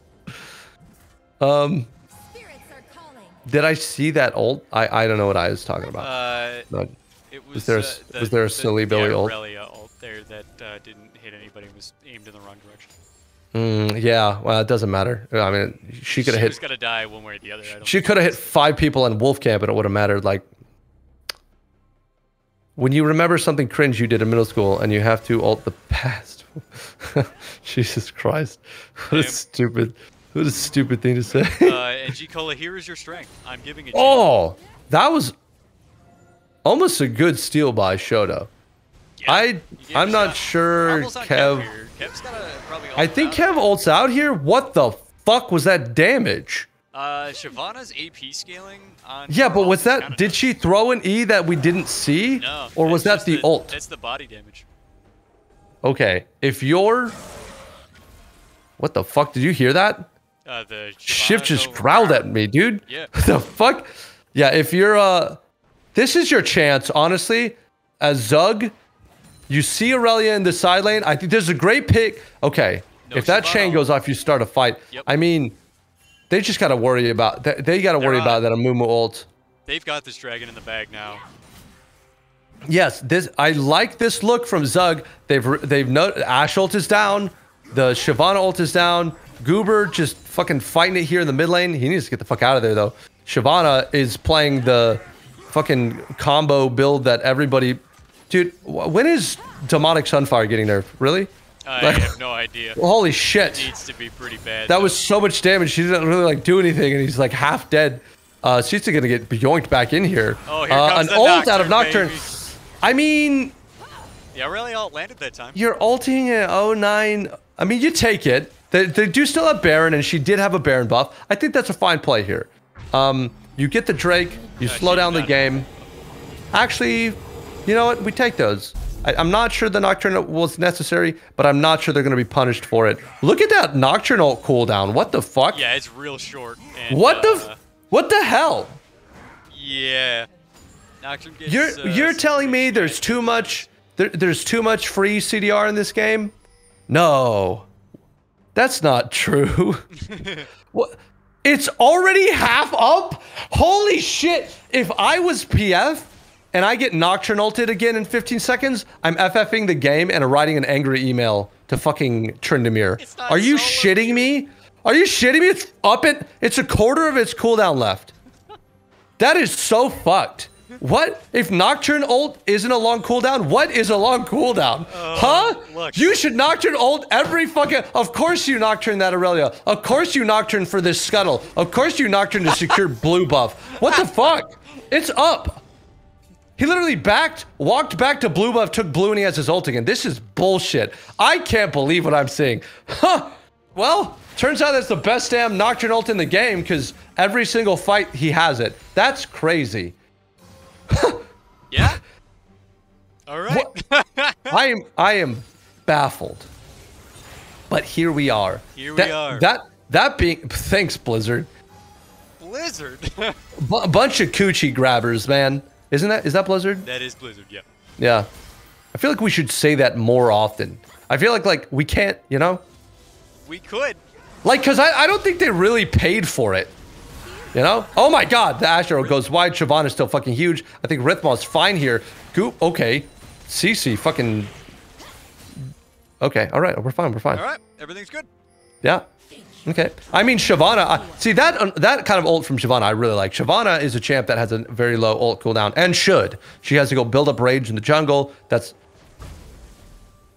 Did I see that ult? I don't know what I was talking about. It was there a silly Billy ult? Aurelia ult there that didn't hit anybody and was aimed in the wrong direction. Yeah, well, it doesn't matter. I mean, she could have hit. She was gonna die one way or the other. She could have hit 5 people in Wolf Camp and it would have mattered. Like, when you remember something cringe you did in middle school and you have to ult the past. Jesus Christ, what a stupid thing to say. And G Cola, here is your strength. I'm giving it. Oh, that was almost a good steal by Shoto. Yeah, I'm not sure Kev. Kev's gotta probably I think Kev ults out here. What the fuck was that damage? Shyvana's AP scaling on. Yeah, but was that? Did she throw an E that we didn't see? No. Or was that the ult? That's the body damage. Okay, if you're... What the fuck? Did you hear that? The Shift just growled at me, dude. Yeah. What the fuck? Yeah, if you're... This is your chance, honestly. As ZUG, you see Aurelia in the side lane. I think there's a great pick. Okay, if that chain goes off, you start a fight. Yep. I mean, they just got to worry about... They got to worry about that Amumu ult. They've got this dragon in the bag now. Yes, I like this look from ZUG. They've Ashe ult is down. The Shyvana ult is down. Goober just fucking fighting it here in the mid lane. He needs to get the fuck out of there, though. Shyvana is playing the fucking combo build that everybody... Dude, when is Demonic Sunfire getting there? Really? I have no idea. Holy shit. It needs to be pretty bad. That was so much damage. She didn't really like do anything, and he's like half dead. She's gonna get yoinked back in here. Oh, here comes an ult out of Nocturne. Baby. I mean... Yeah, really ult landed that time. You're ulting at 09. I mean, you take it. They do still have Baron, and she did have a Baron buff. I think that's a fine play here. You get the Drake. You slow down the game. Actually, you know what? We take those. I'm not sure the Nocturne was necessary, but I'm not sure they're going to be punished for it. Look at that Nocturnal cooldown. What the fuck? Yeah, it's real short. And, what the hell? Yeah. Nocturne gets, you're telling me there's too much there's too much free CDR in this game? No. That's not true. What? It's already half up? Holy shit. If I was PF, and I get Nocturne ulted again in 15 seconds, I'm FFing the game and writing an angry email to fucking Tryndamere. Are you shitting me? Are you shitting me? It's a quarter of its cooldown left. That is so fucked. What? If Nocturne ult isn't a long cooldown, what is a long cooldown? Huh? Look. You should Nocturne ult every fucking... Of course you Nocturne that Aurelia. Of course you Nocturne for this Scuttle. Of course you Nocturne to secure blue buff. What the fuck? It's up. He literally walked back to blue buff, took blue, and he has his ult again. This is bullshit. I can't believe what I'm seeing. Huh. Well, turns out that's the best damn Nocturne ult in the game because every single fight he has it. That's crazy. Yeah. All right. I am baffled. But here we are. Here we are. That being thanks Blizzard. Blizzard. Bunch of coochie grabbers, man. Is that Blizzard? That is Blizzard. Yeah. Yeah. I feel like we should say that more often. I feel like we can't, you know? We could. Like, cause I don't think they really paid for it. You know? Oh my god, the Ash arrow goes wide. Shyvana is still fucking huge. I think Rithma's fine here. Goop, okay. CC fucking... Okay, alright, we're fine. Alright, everything's good. Yeah. Okay. I mean, Shyvana... see, that kind of ult from Shyvana I really like. Shyvana is a champ that has a very low ult cooldown, and should. She has to go build up rage in the jungle. That's...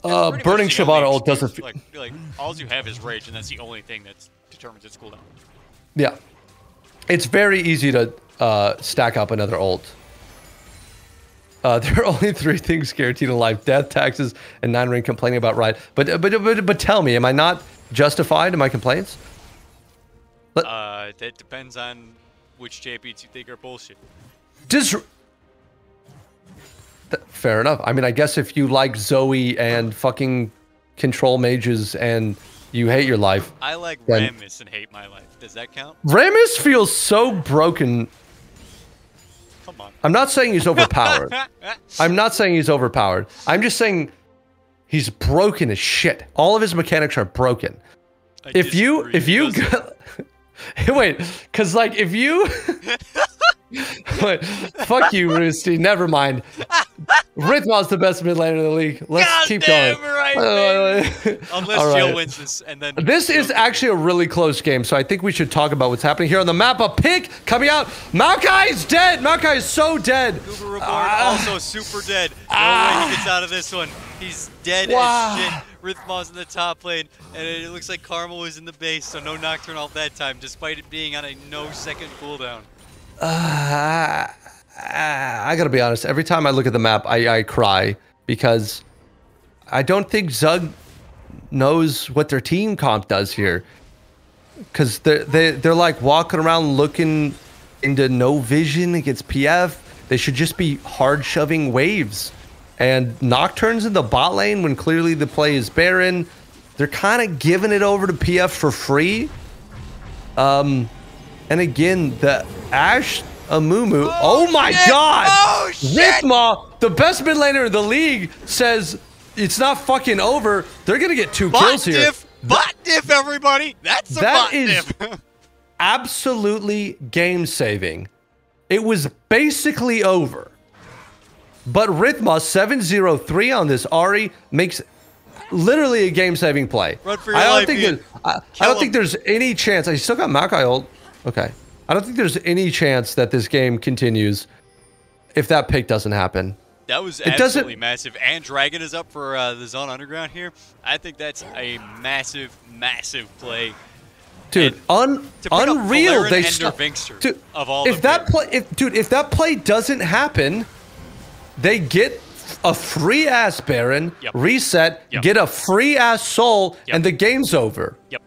burning Shyvana ult doesn't... Like, all you have is rage, and that's the only thing that determines its cooldown. Yeah. It's very easy to stack up another ult. There are only 3 things guaranteed in life: death, taxes, and 9-ring complaining about right. But tell me, am I not justified in my complaints? That depends on which champions you think are bullshit. Fair enough. I mean, I guess if you like Zoe and fucking control mages and you hate your life. I like Rammus and hate my life. Does that count? Rammus feels so broken. Come on. I'm not saying he's overpowered. I'm not saying he's overpowered. I'm just saying he's broken as shit. All of his mechanics are broken. If you wait, because like if you wait, fuck you, Roosty. Never mind. Rithma's the best mid laner in the league. Let's keep going. Right, unless Jill wins this, and then this is actually a really close game, so I think we should talk about what's happening here on the map. A pick coming out. Maokai is dead. Maokai is so dead. Uber Reborn also super dead. No way he gets out of this one. He's dead as shit. Rithma's in the top lane, and it looks like Carmel is in the base, so no Nocturne ult that time, despite it being on a no-second cooldown. I gotta be honest. Every time I look at the map, I cry because I don't think ZUG knows what their team comp does here. Because they're like walking around looking into no vision against PF. They should just be hard shoving waves. And Nocturnes in the bot lane when clearly the play is Baron. They're kind of giving it over to PF for free. And again, the Ashe Amumu. Oh my god! Oh shit! Rithma, the best mid laner in the league, says it's not fucking over. They're gonna get 2 kills here. Bot diff, everybody! That's a bot diff! Absolutely game saving. It was basically over. But Rithma 7-0-3 on this Ahri makes literally a game saving play. Run for your life, I don't think there's any chance. I still got Maokai ult. Okay. I don't think there's any chance that this game continues if that pick doesn't happen. That was absolutely massive. And Dragon is up for the Zone Underground here. I think that's a massive, massive play. Dude, unreal. They dude, of all if that play doesn't happen, they get a free ass Baron, reset, get a free ass soul, and the game's over. Yep.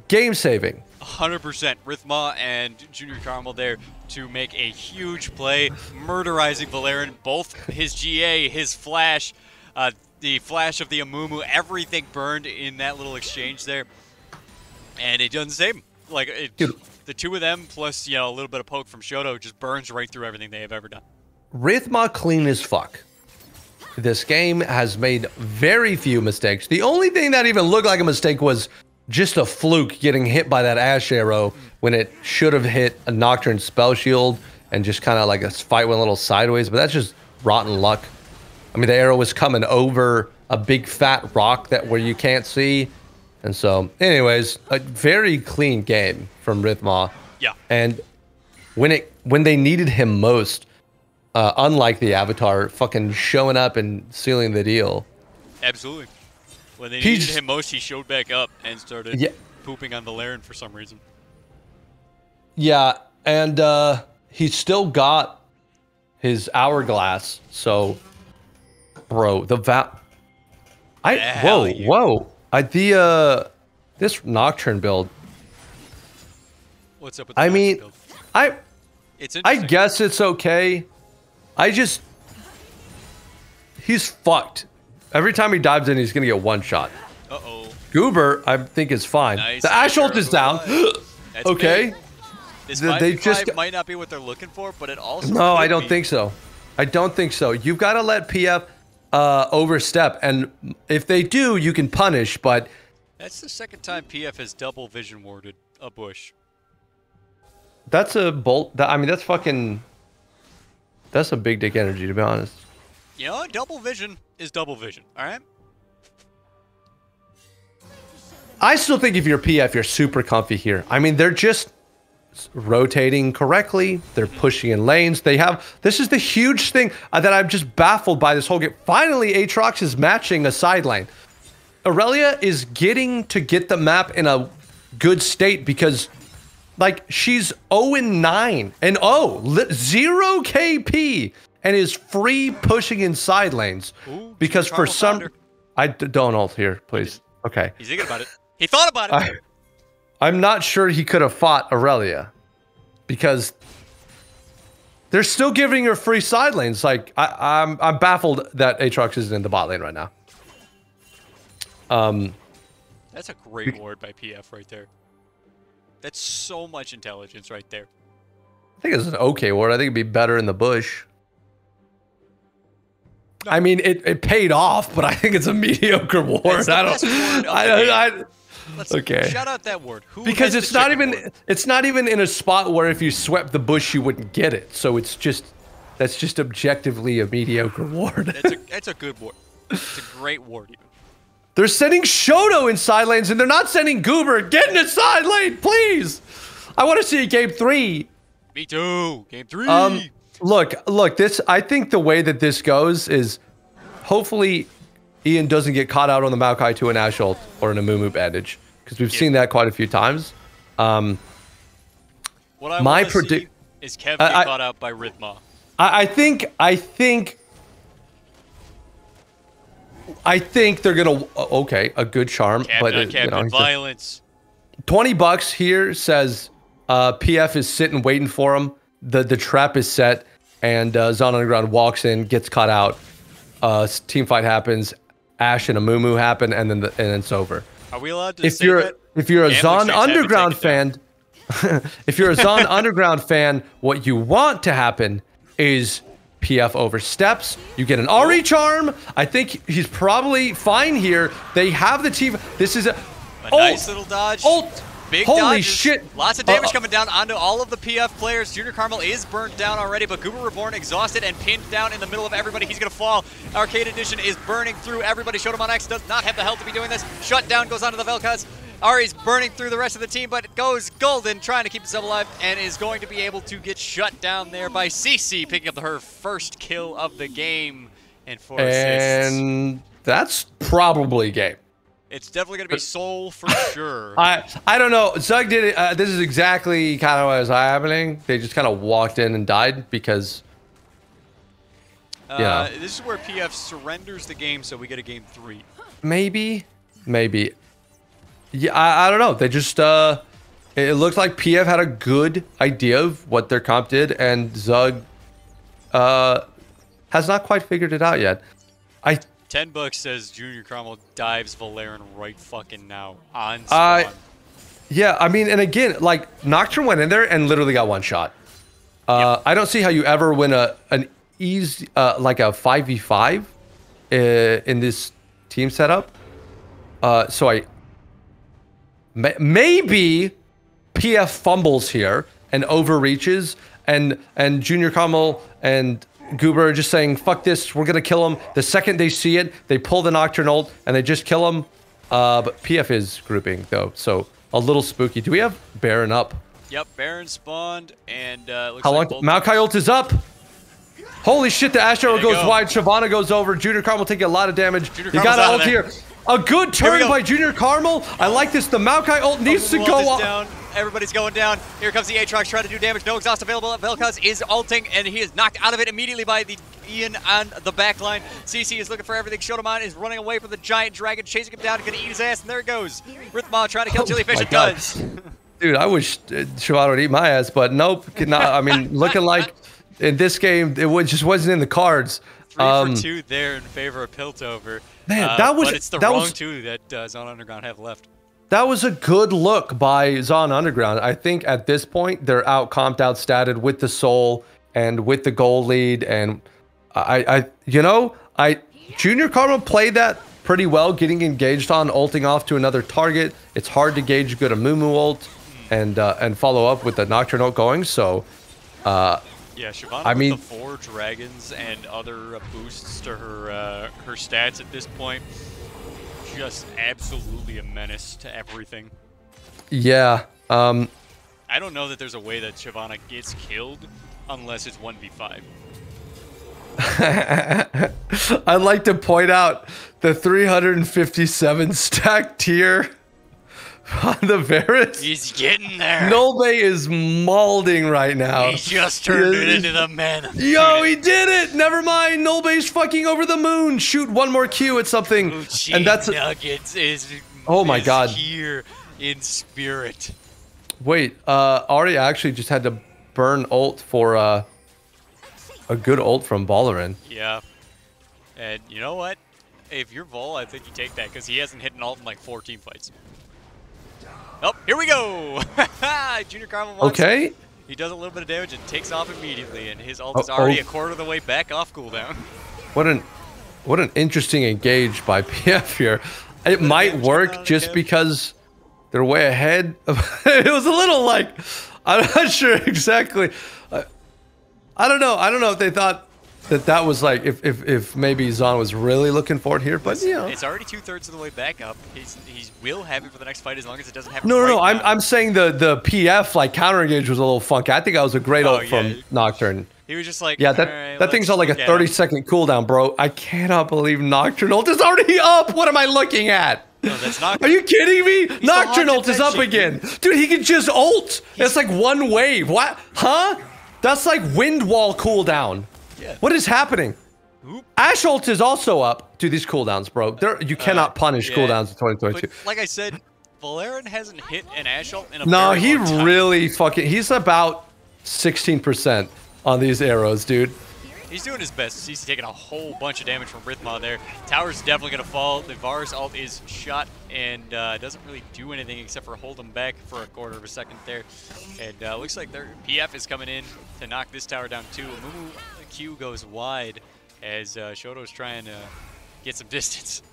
Game saving. 100%. Rithma and Junior Carmel there to make a huge play, murderizing Valerian. Both his GA, his flash, the flash of the Amumu, everything burned in that little exchange there. And it doesn't save him. Like, the 2 of them, plus, you know, a little bit of poke from Shoto, just burns right through everything they have ever done. Rithma clean as fuck. This game has made very few mistakes. The only thing that even looked like a mistake was just a fluke getting hit by that Ashe arrow when it should have hit a Nocturne spell shield and just kind of like a fight went a little sideways, but that's just rotten luck. I mean, the arrow was coming over a big fat rock that where you can't see. And so, anyways, a very clean game from Rhythma. Yeah. And when they needed him most, unlike the Avatar, fucking showing up and sealing the deal. Absolutely. When they needed him most, he showed back up and started pooping on the Laren for some reason. Yeah, and he's still got his hourglass. So, bro, this Nocturne build. What's up with the Nocturne build? I guess it's okay. He's fucked. Every time he dives in, he's gonna get one shot. Uh-oh. Goober, I think is fine. Nice. The Ash ult is down. Okay. This 5v5 might not be what they're looking for, but it also No, I don't think so. I don't think so. You've got to let PF overstep, and if they do, you can punish, but that's the second time PF has double vision warded a bush. That's a bolt. I mean, that's a big dick energy, to be honest. You know, double vision is double vision, all right? I still think if you're PF, you're super comfy here. I mean, they're just rotating correctly. They're pushing in lanes. This is the huge thing that I'm just baffled by this whole game. Finally, Aatrox is matching a side lane. Aurelia is getting to get the map in a good state because, like, she's 0-9 and 0 KP and is free pushing in side lanes. Ooh, because for some, don't ult here, please. Okay. He's thinking about it. He thought about it. I'm not sure he could have fought Aurelia because they're still giving her free side lanes. Like I'm baffled that Aatrox isn't in the bot lane right now. That's a great ward by PF right there. That's so much intelligence right there. I think it's an okay ward. I think it'd be better in the bush. No. I mean, it paid off, but I think it's a mediocre ward. Okay. Shout out that ward. Because it's not even in a spot where if you swept the bush you wouldn't get it. So that's just objectively a mediocre ward. It's a good ward. It's a great ward even. They're sending Shoto in side lanes and they're not sending Goober. Get in the side lane, please. I want to see game 3. Me too. Game 3. Look, I think the way that this goes is hopefully Ian doesn't get caught out on the Maokai to an Ash ult or an Amumu bandage, because we've seen that quite a few times. What I want to see is Kev get caught out by Rhythma. I think they're gonna a good charm, but violence. $20 here says PF is sitting waiting for him. The trap is set, and Zon Underground walks in, gets caught out. Team fight happens. Ash and Amumu happen, and then it's over. Are we allowed to say that? If you're a Zon Underground fan, if you're a Zon Underground fan, what you want to happen is PF oversteps. You get an RE charm. I think he's probably fine here. They have the team. This is a nice little dodge. Ult. Big Holy dodges. shit. Lots of damage coming down onto all of the PF players. Junior Carmel is burnt down already, but Goober Reborn exhausted and pinned down in the middle of everybody. He's going to fall. Arcade Edition is burning through everybody. Shotomon X does not have the health to be doing this. Shutdown goes onto the Vel'Koz. Ari's burning through the rest of the team, but it goes Golden trying to keep himself alive and is going to be able to get shut down there by CC, picking up her first kill of the game and 4 assists. And that's probably game. It's definitely going to be Soul for sure. I don't know. ZUG did it. This is exactly kind of what was happening. They just kind of walked in and died because, this is where PF surrenders the game, so we get a game 3. Maybe. Yeah, I don't know. They just, it looked like PF had a good idea of what their comp did, and ZUG has not quite figured it out yet. $10 says Junior Carmel dives Valerian right fucking now on spawn. Yeah, I mean, and again, like Nocturne went in there and literally got one shot. I don't see how you ever win an easy like a 5v5 in this team setup. So maybe PF fumbles here and overreaches, and Junior Carmel and Goober are just saying, fuck this, we're gonna kill him. The second they see it, they pull the Nocturne ult and they just kill him. But PF is grouping though, so a little spooky. Do we have Baron up? Yep, Baron spawned, and looks how long? Maokai ult is up. Holy shit, the Ash Arrow goes wide. Shyvana goes over. Junior Carmel taking a lot of damage. You got ult here. A good turn by Junior Carmel. I like this. The Maokai ult needs to go up. Everybody's going down. Here comes the Aatrox trying to do damage. No exhaust available. Vel'Koz is ulting, and he is knocked out of it immediately by the Ian on the back line. CC is looking for everything. Shotoman is running away from the giant dragon, chasing him down, gonna eat his ass, and there it goes. Rithma trying to kill Jellyfish. It does. Dude, I wish Shyvana would eat my ass, but nope. I mean, looking like in this game, it just wasn't in the cards. 3 for 2 there in favor of Piltover. Man, that was... But it's the wrong 2 that Zone Underground have left. That was a good look by Zon Underground. I think at this point, they're out-comped, outstatted with the soul and with the goal lead. And Junior Carmel played that pretty well, getting engaged on, ulting off to another target. It's hard to gauge a good Amumu ult and follow up with the Nocturne ult going. So, yeah, Shyvana with the 4 dragons and other boosts to her her stats at this point. Just absolutely a menace to everything. Yeah. I don't know that there's a way that Shyvana gets killed unless it's 1v5. I'd like to point out the 357 stack tier on the Varus. He's getting there. Nolbe is maulding right now. He just turned it into the man. Yo, he did it. Never mind. Nolbe's fucking over the moon. Shoot one more Q at something. Uchi and that's Nuggets is oh my god here in spirit. Wait, Ari actually just had to burn ult for a good ult from Ballerin. Yeah. And you know what? If you're Vol, I think you take that because he hasn't hit an ult in like 4 team fights. Oh, here we go! Junior Carmel wants it. He does a little bit of damage and takes off immediately, and his ult is already a quarter of the way back off cooldown. What an interesting engage by PF here. It might work just because they're way ahead. It was a little like, I'm not sure exactly. I don't know. I don't know if they thought that was like if maybe Zon was really looking for it here, but you know. It's already 2/3 of the way back up. He will have it for the next fight as long as it doesn't happen. No. I'm saying the PF like counter engage was a little funky. I think that was a great ult from Nocturne. He was just like, yeah, that thing's on like a 30-second cooldown, bro. I cannot believe Nocturne ult is already up. What am I looking at? No, that's not. Are you kidding me? Nocturne ult is up again, dude. He can just ult. It's like one wave. What? Huh? That's like wind wall cooldown. Yeah. What is happening? Oop. Ash ult is also up. Dude, these cooldowns, bro. You cannot punish cooldowns in 2022. But like I said, Valerian hasn't hit an Ash ult in a no, very he long time. really fucking. He's about 16% on these arrows, dude. He's doing his best. He's taking a whole bunch of damage from Rithma there. Tower's definitely going to fall. The Varus ult is shot and doesn't really do anything except for hold him back for a quarter of a second there. And looks like their PF is coming in to knock this tower down too. Mumu Q goes wide as Shoto's trying to get some distance.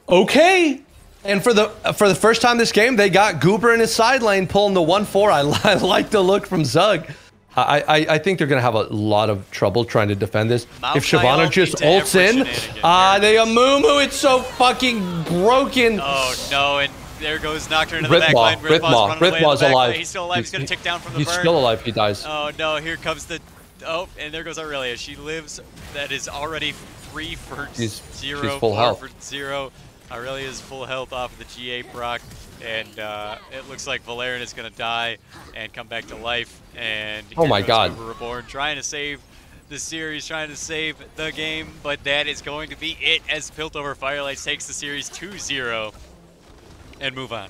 Okay. And for the first time this game, they got Goober in his side lane pulling the 1-4. I like the look from ZUG. I think they're going to have a lot of trouble trying to defend this. If Shyvana just ults in, they Amumu, it's so fucking broken. Oh no, and there goes Nocturne in the back line. Rithma's alive. He's still alive. He's going to tick down from the burn. He's still alive. He dies. Oh no, here comes the... Oh, and there goes Aurelia. She lives. That is already 3 for 0, she's full 4 health. for 0. Aurelia's full health off of the GA proc, and it looks like Valerian is going to die and come back to life. And oh my god, Uber Reborn trying to save the series, trying to save the game, but that is going to be it as Piltover Firelights takes the series 2-0 and move on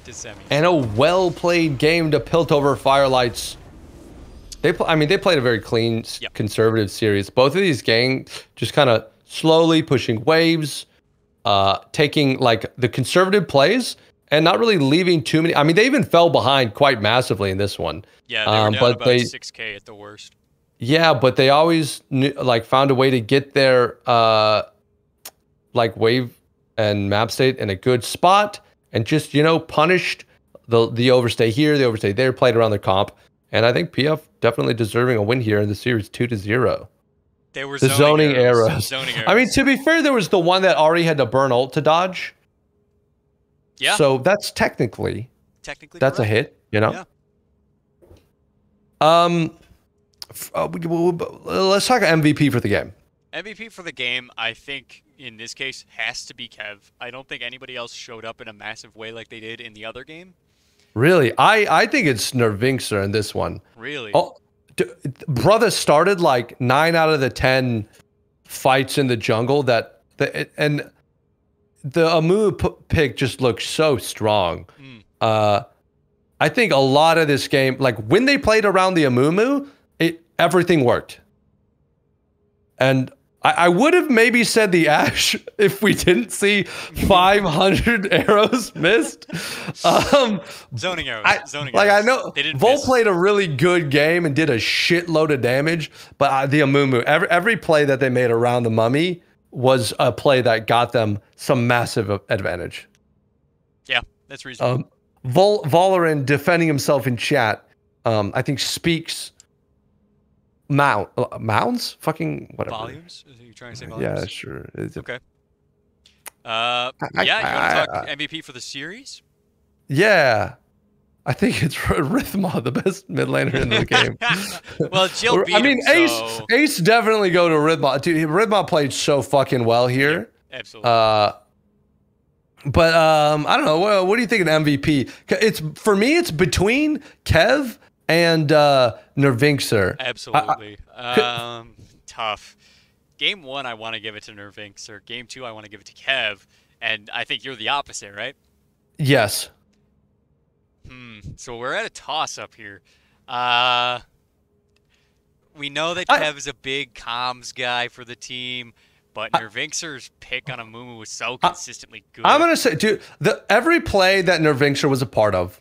to semi. And a well-played game to Piltover Firelights. They played a very clean, conservative series. Both of these gangs just kind of slowly pushing waves, taking like the conservative plays and not really leaving too many. I mean, they even fell behind quite massively in this one. Yeah, they were down about 6K at the worst. Yeah, but they always found a way to get their like wave and map state in a good spot and just punished the overstay here, the overstay there, played around their comp. And I think PF definitely deserving a win here in the series 2-0. They were The zoning arrows. Zoning I mean, arrows. to be fair, there was the one that already had to burn ult to dodge. Yeah. So that's technically correct. a hit, you know? Yeah. Let's talk MVP for the game. MVP for the game, I think, in this case, has to be Kev. I don't think anybody else showed up in a massive way like they did in the other game. Really? I think it's Nervinkser in this one. Really? Oh, brother started like 9 out of the 10 fights in the jungle and the Amu pick just looks so strong. I think a lot of this game, like when they played around the Amumu, everything worked. And I would have maybe said the Ashe if we didn't see 500 arrows missed. Zoning arrows. I know Vol played a really good game and did a shitload of damage, but the Amumu, every play that they made around the Mummy was a play that got them some massive advantage. Yeah, that's reasonable. Valoran defending himself in chat, I think speaks mounds? Fucking whatever. Volumes? Are you trying to say volumes? Yeah, sure. Okay. Yeah, you want to talk MVP for the series? Yeah. I think it's Rhythma, the best mid laner in the game. Well, Jill beat him, Ace definitely go to Rhythma. Dude, Rhythma played so fucking well here. Yeah, absolutely. But I don't know. What do you think an MVP? For me, it's between Kev and Nervinkser. Absolutely. Tough. Game 1, I want to give it to Nervinkser. Game 2, I want to give it to Kev. And I think you're the opposite, right? Yes. So we're at a toss-up here. We know that Kev is a big comms guy for the team, but Nervinkser's pick on Amumu was so consistently good. I'm gonna say, dude, every play that Nervinkser was a part of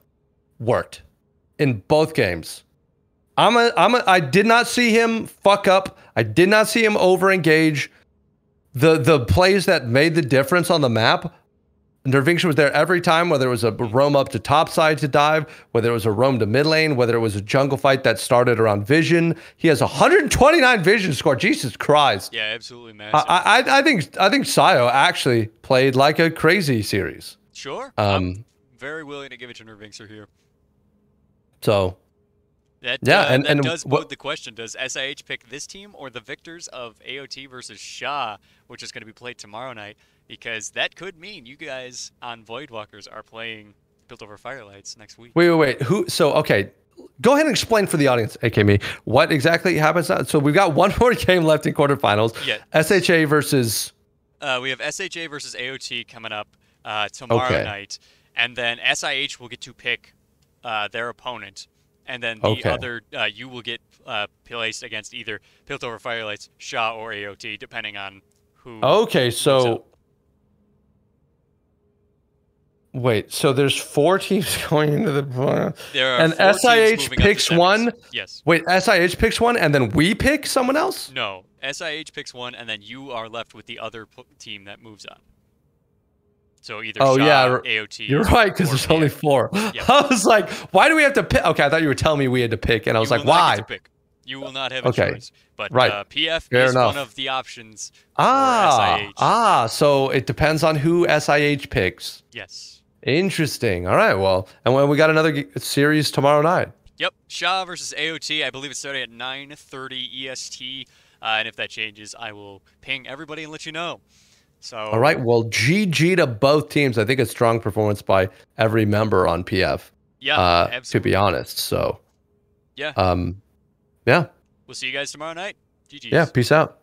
worked in both games. I did not see him fuck up. I did not see him over-engage. The plays that made the difference on the map, Nervinkser was there every time, whether it was a roam up to top side to dive, whether it was a roam to mid lane, whether it was a jungle fight that started around vision. He has 129 vision score. Jesus Christ. Yeah, absolutely massive. I think Sayo actually played like a crazy series. Sure. I'm very willing to give it to Nervinkser here. So that does bode the question: does SIH pick this team or the victors of AOT versus Sha, which is going to be played tomorrow night? Because that could mean you guys on Voidwalkers are playing Built Over Firelights next week. Wait. Who? So okay, go ahead and explain for the audience, aka me, what exactly happens now. So we've got one more game left in quarterfinals. Yeah. SHA versus. We have SHA versus AOT coming up tomorrow night, and then SIH will get to pick their opponent. And then the other, you will get placed against either Built Over Firelights, Sha, or AOT, depending on who. Okay, so wait, so there's 4 teams going into the there are and SIH picks one. Yes. Wait, SIH picks one, and then we pick someone else? No, SIH picks one, and then you are left with the other team that moves on. So either Sha, AOT. You're right, because there's only 4. Yep. I was like, why do we have to pick? Okay, I thought you were telling me we had to pick, and I was like, why? Get to pick. You will not have a choice. But PF Fair is enough. one of the options for SIH. So it depends on who SIH picks. Yes. Interesting. All right, well, and when we got another series tomorrow night. Yep, Sha versus AOT. I believe it's starting at 9:30 EST, and if that changes, I will ping everybody and let you know. So. All right, well, GG to both teams. I think a strong performance by every member on PF. Yeah, absolutely. To be honest, so. Yeah. Yeah. We'll see you guys tomorrow night. GG's. Yeah, peace out.